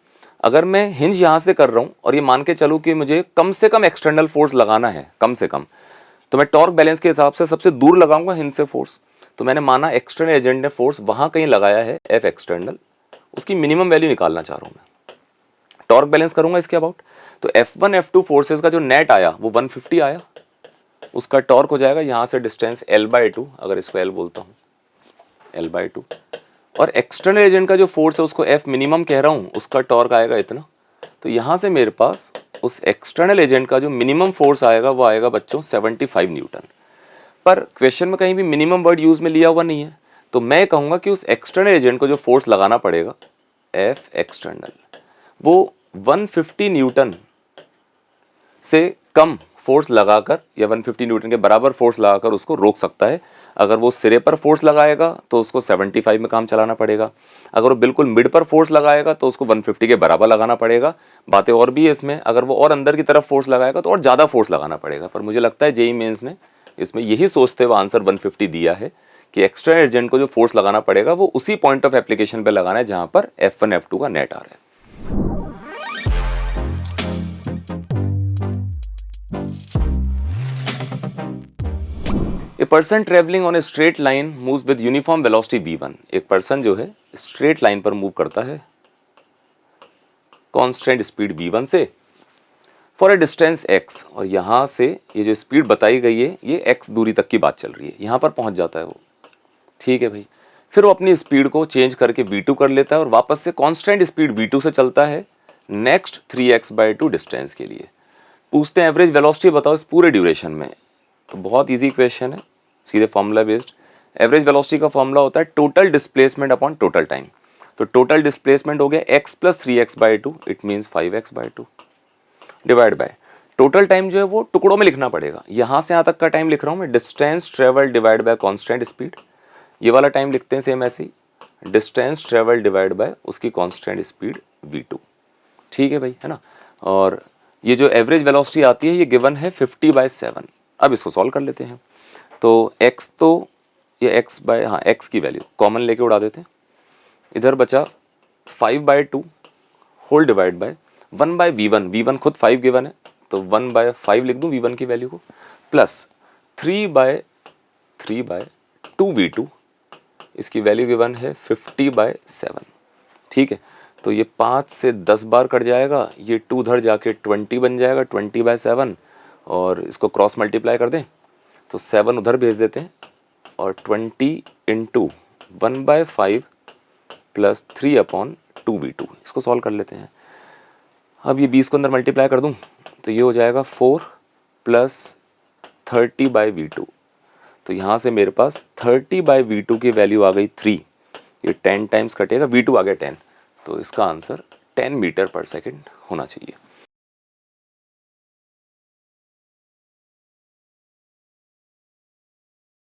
अगर मैं हिंज यहाँ से कर रहा हूँ और ये मान के चलूँ कि मुझे कम से कम एक्सटर्नल फोर्स लगाना है कम से कम, तो मैं टॉर्क बैलेंस के हिसाब से सबसे दूर लगाऊंगा हिंज से फोर्स। तो मैंने माना एक्सटर्नल एजेंट ने फोर्स वहाँ कहीं लगाया है F एक्सटर्नल, उसकी मिनिमम वैल्यू निकालना चाह रहा हूँ मैं, टॉर्क बैलेंस करूंगा इसके अबाउट। तो F1 F2 फोर्सेस का जो नेट आया वो 150 आया, उसका टॉर्क हो जाएगा यहाँ से डिस्टेंस L/2, अगर इसको L बोलता हूँ, L/2, और एक्सटर्नल एजेंट का जो फोर्स है उसको F मिनिमम कह रहा हूँ, उसका टॉर्क आएगा इतना। तो यहाँ से मेरे पास उस एक्सटर्नल एजेंट का जो मिनिमम फोर्स आएगा वो आएगा बच्चों 75 न्यूटन। पर क्वेश्चन में कहीं भी मिनिमम वर्ड यूज में लिया हुआ नहीं है, तो मैं कहूँगा कि उस एक्सटर्नल एजेंट को जो फोर्स लगाना पड़ेगा F एक्सटर्नल, वो 150 न्यूटन से कम फोर्स लगाकर या 150 न्यूटन के बराबर फोर्स लगाकर उसको रोक सकता है। अगर वो सिरे पर फोर्स लगाएगा तो उसको 75 में काम चलाना पड़ेगा, अगर वो बिल्कुल मिड पर फोर्स लगाएगा तो उसको 150 के बराबर लगाना पड़ेगा। बातें और भी है इसमें, अगर वो और अंदर की तरफ फोर्स लगाएगा तो और ज़्यादा फोर्स लगाना पड़ेगा। पर मुझे लगता है जेईई मेंस ने इसमें यही सोचते हुए आंसर 150 दिया है कि एक्स्ट्रा एजेंट को जो फोर्स लगाना पड़ेगा वो उसी पॉइंट ऑफ एप्लीकेशन पे लगाना है जहां पर F1 F2 का नेट आ रहा है। A person traveling on a straight line moves with uniform velocity v1। एक पर्सन जो है स्ट्रेट लाइन पर मूव करता है कांस्टेंट स्पीड v1 से फॉर ए डिस्टेंस x, और यहाँ से ये जो स्पीड बताई गई है ये x दूरी तक की बात चल रही है, यहाँ पर पहुँच जाता है वो, ठीक है भाई। फिर वो अपनी स्पीड को चेंज करके v2 कर लेता है और वापस से कांस्टेंट स्पीड v2 से चलता है नेक्स्ट 3x/2 डिस्टेंस के लिए। पूछते हैं एवरेज वेलोसिटी बताओ इस पूरे ड्यूरेशन में, तो बहुत इजी क्वेश्चन है, सीधे फॉर्मूला बेस्ड। एवरेज वेलोसिटी का फॉर्मूला होता है total displacement upon total time. तो टोटल डिस्प्लेसमेंट हो गया x + 3x/2, it means 5x/2 divide by total time जो है वो टुकड़ों में लिखना पड़ेगा। यहाँ से यहाँ तक का टाइम लिख रहा हूँ मैं, distance travel divide by constant speed. ये वाला टाइम लिखते हैं सेम ऐसे ही, डिस्टेंस ट्रेवल डिवाइड बाय उसकी कांस्टेंट स्पीड v2, ठीक है भाई, है ना। और ये जो एवरेज वेलोसिटी आती है ये गिवन है 50/7। अब इसको सॉल्व कर लेते हैं। तो x, तो ये x की वैल्यू कॉमन लेके उड़ा देते हैं, इधर बचा 5/2 whole divide by 1/v1, v1 खुद 5 गिवन है तो 1/5 लिख दूं v1 की वैल्यू को, प्लस 3/2v2, इसकी वैल्यू गिवन है 50/7, ठीक है। तो ये 5 से 10 बार कट जाएगा, ये 2 उधर जाके 20 बन जाएगा, 20/7, और इसको क्रॉस मल्टीप्लाई कर दें तो 7 उधर भेज देते हैं, और 20 × 1/5 + 3/2v2, इसको सॉल्व कर लेते हैं। अब ये 20 को अंदर मल्टीप्लाई कर दूं तो ये हो जाएगा 4 + 30/v2। तो यहाँ से मेरे पास 30/v2 की वैल्यू आ गई 3, ये 10 टाइम्स कटेगा, v2 आ गया 10, तो इसका आंसर 10 मीटर पर सेकेंड होना चाहिए।